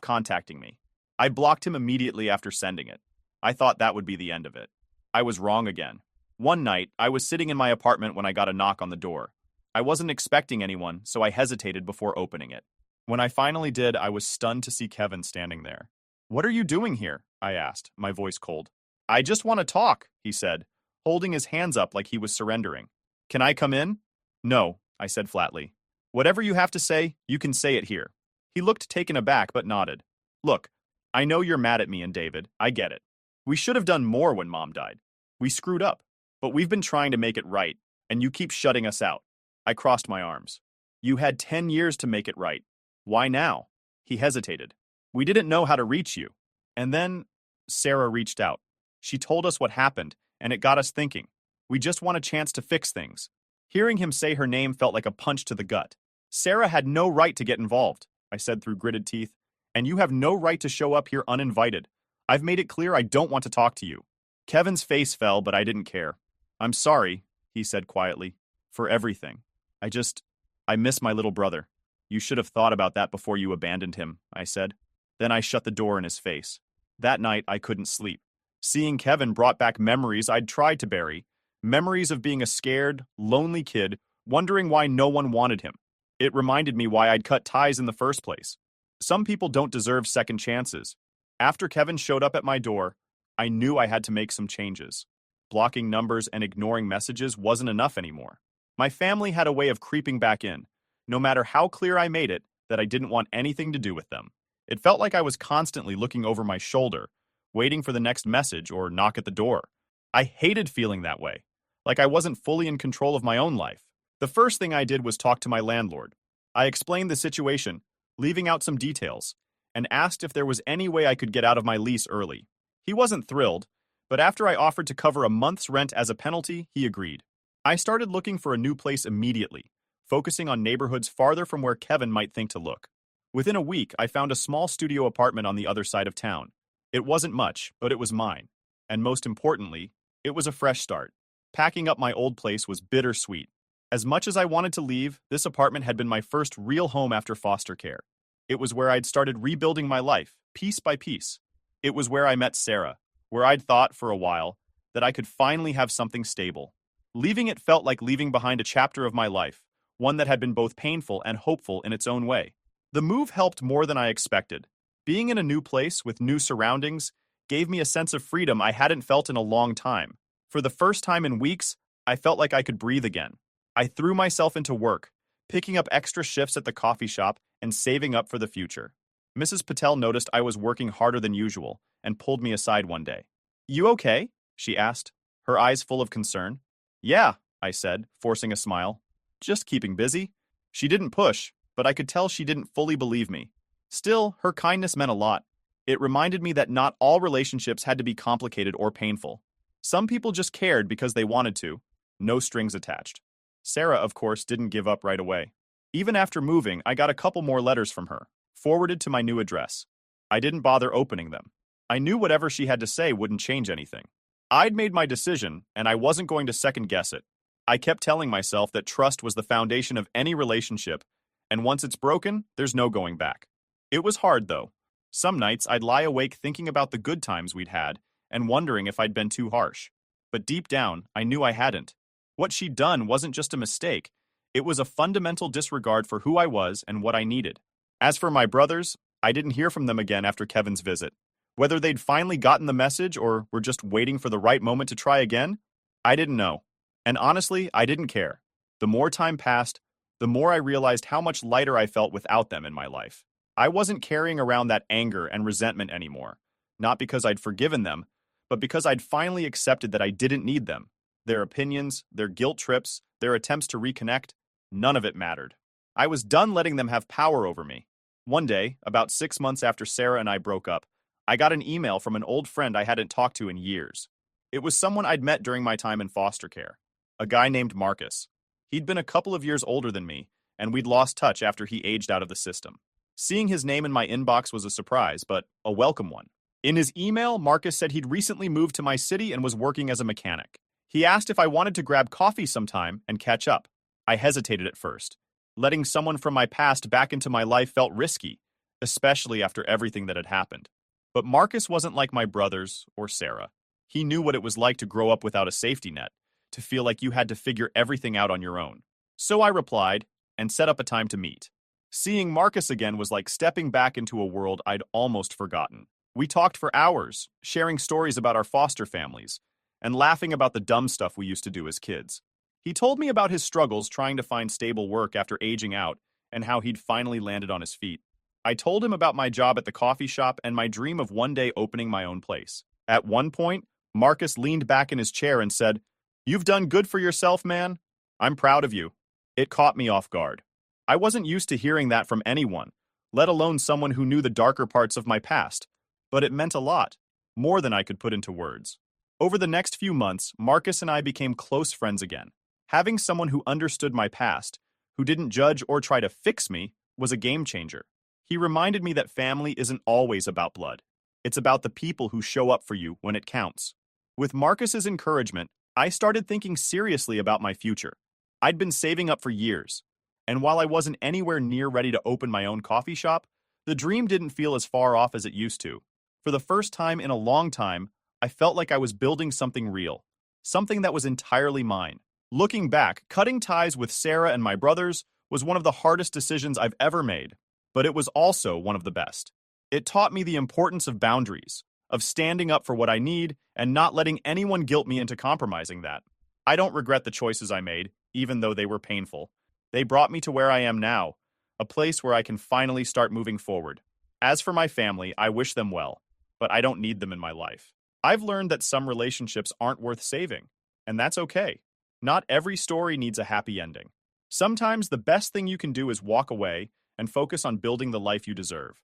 contacting me. I blocked him immediately after sending it. I thought that would be the end of it. I was wrong again. One night, I was sitting in my apartment when I got a knock on the door. I wasn't expecting anyone, so I hesitated before opening it. When I finally did, I was stunned to see Kevin standing there. "What are you doing here?" I asked, my voice cold. "I just want to talk," he said, holding his hands up like he was surrendering. "Can I come in?" "No," I said flatly. "Whatever you have to say, you can say it here." He looked taken aback but nodded. "Look, I know you're mad at me and David. I get it. We should have done more when Mom died. We screwed up, but we've been trying to make it right, and you keep shutting us out." I crossed my arms. "You had 10 years to make it right. Why now?" He hesitated. "We didn't know how to reach you." And then Sarah reached out. She told us what happened, and it got us thinking. We just want a chance to fix things. Hearing him say her name felt like a punch to the gut. "Sarah had no right to get involved," I said through gritted teeth, "and you have no right to show up here uninvited. I've made it clear I don't want to talk to you." Kevin's face fell, but I didn't care. "I'm sorry," he said quietly, "for everything. I miss my little brother." "You should have thought about that before you abandoned him," I said. Then I shut the door in his face. That night, I couldn't sleep. Seeing Kevin brought back memories I'd tried to bury, memories of being a scared, lonely kid, wondering why no one wanted him. It reminded me why I'd cut ties in the first place. Some people don't deserve second chances. After Kevin showed up at my door, I knew I had to make some changes. Blocking numbers and ignoring messages wasn't enough anymore. My family had a way of creeping back in, no matter how clear I made it that I didn't want anything to do with them. It felt like I was constantly looking over my shoulder, waiting for the next message or knock at the door. I hated feeling that way, like I wasn't fully in control of my own life. The first thing I did was talk to my landlord. I explained the situation, leaving out some details, and asked if there was any way I could get out of my lease early. He wasn't thrilled, but after I offered to cover a month's rent as a penalty, he agreed. I started looking for a new place immediately, focusing on neighborhoods farther from where Kevin might think to look. Within a week, I found a small studio apartment on the other side of town. It wasn't much, but it was mine. And most importantly, it was a fresh start. Packing up my old place was bittersweet. As much as I wanted to leave, this apartment had been my first real home after foster care. It was where I'd started rebuilding my life, piece by piece. It was where I met Sarah, where I'd thought for a while that I could finally have something stable. Leaving it felt like leaving behind a chapter of my life, one that had been both painful and hopeful in its own way. The move helped more than I expected. Being in a new place with new surroundings gave me a sense of freedom I hadn't felt in a long time. For the first time in weeks, I felt like I could breathe again. I threw myself into work, picking up extra shifts at the coffee shop and saving up for the future. Mrs. Patel noticed I was working harder than usual and pulled me aside one day. "You okay?" she asked, her eyes full of concern. "Yeah," I said, forcing a smile. "Just keeping busy." She didn't push, but I could tell she didn't fully believe me. Still, her kindness meant a lot. It reminded me that not all relationships had to be complicated or painful. Some people just cared because they wanted to, no strings attached. Sarah, of course, didn't give up right away. Even after moving, I got a couple more letters from her, forwarded to my new address. I didn't bother opening them. I knew whatever she had to say wouldn't change anything. I'd made my decision, and I wasn't going to second guess it. I kept telling myself that trust was the foundation of any relationship, and once it's broken, there's no going back. It was hard, though. Some nights I'd lie awake thinking about the good times we'd had and wondering if I'd been too harsh. But deep down, I knew I hadn't. What she'd done wasn't just a mistake. It was a fundamental disregard for who I was and what I needed. As for my brothers, I didn't hear from them again after Kevin's visit. Whether they'd finally gotten the message or were just waiting for the right moment to try again, I didn't know. And honestly, I didn't care. The more time passed, the more I realized how much lighter I felt without them in my life. I wasn't carrying around that anger and resentment anymore, not because I'd forgiven them, but because I'd finally accepted that I didn't need them. Their opinions, their guilt trips, their attempts to reconnect, none of it mattered. I was done letting them have power over me. One day, about 6 months after Sarah and I broke up, I got an email from an old friend I hadn't talked to in years. It was someone I'd met during my time in foster care, a guy named Marcus. He'd been a couple of years older than me, and we'd lost touch after he aged out of the system. Seeing his name in my inbox was a surprise, but a welcome one. In his email, Marcus said he'd recently moved to my city and was working as a mechanic. He asked if I wanted to grab coffee sometime and catch up. I hesitated at first. Letting someone from my past back into my life felt risky, especially after everything that had happened. But Marcus wasn't like my brothers or Sarah. He knew what it was like to grow up without a safety net, to feel like you had to figure everything out on your own. So I replied and set up a time to meet. Seeing Marcus again was like stepping back into a world I'd almost forgotten. We talked for hours, sharing stories about our foster families, and laughing about the dumb stuff we used to do as kids. He told me about his struggles trying to find stable work after aging out and how he'd finally landed on his feet. I told him about my job at the coffee shop and my dream of one day opening my own place. At one point, Marcus leaned back in his chair and said, "You've done good for yourself, man. I'm proud of you." It caught me off guard. I wasn't used to hearing that from anyone, let alone someone who knew the darker parts of my past. But it meant a lot, more than I could put into words. Over the next few months, Marcus and I became close friends again. Having someone who understood my past, who didn't judge or try to fix me, was a game changer. He reminded me that family isn't always about blood. It's about the people who show up for you when it counts. With Marcus's encouragement, I started thinking seriously about my future. I'd been saving up for years, and while I wasn't anywhere near ready to open my own coffee shop, the dream didn't feel as far off as it used to. For the first time in a long time, I felt like I was building something real, something that was entirely mine. Looking back, cutting ties with Sarah and my brothers was one of the hardest decisions I've ever made, but it was also one of the best. It taught me the importance of boundaries, of standing up for what I need and not letting anyone guilt me into compromising that. I don't regret the choices I made, even though they were painful. They brought me to where I am now, a place where I can finally start moving forward. As for my family, I wish them well, but I don't need them in my life. I've learned that some relationships aren't worth saving, and that's okay. Not every story needs a happy ending. Sometimes the best thing you can do is walk away and focus on building the life you deserve.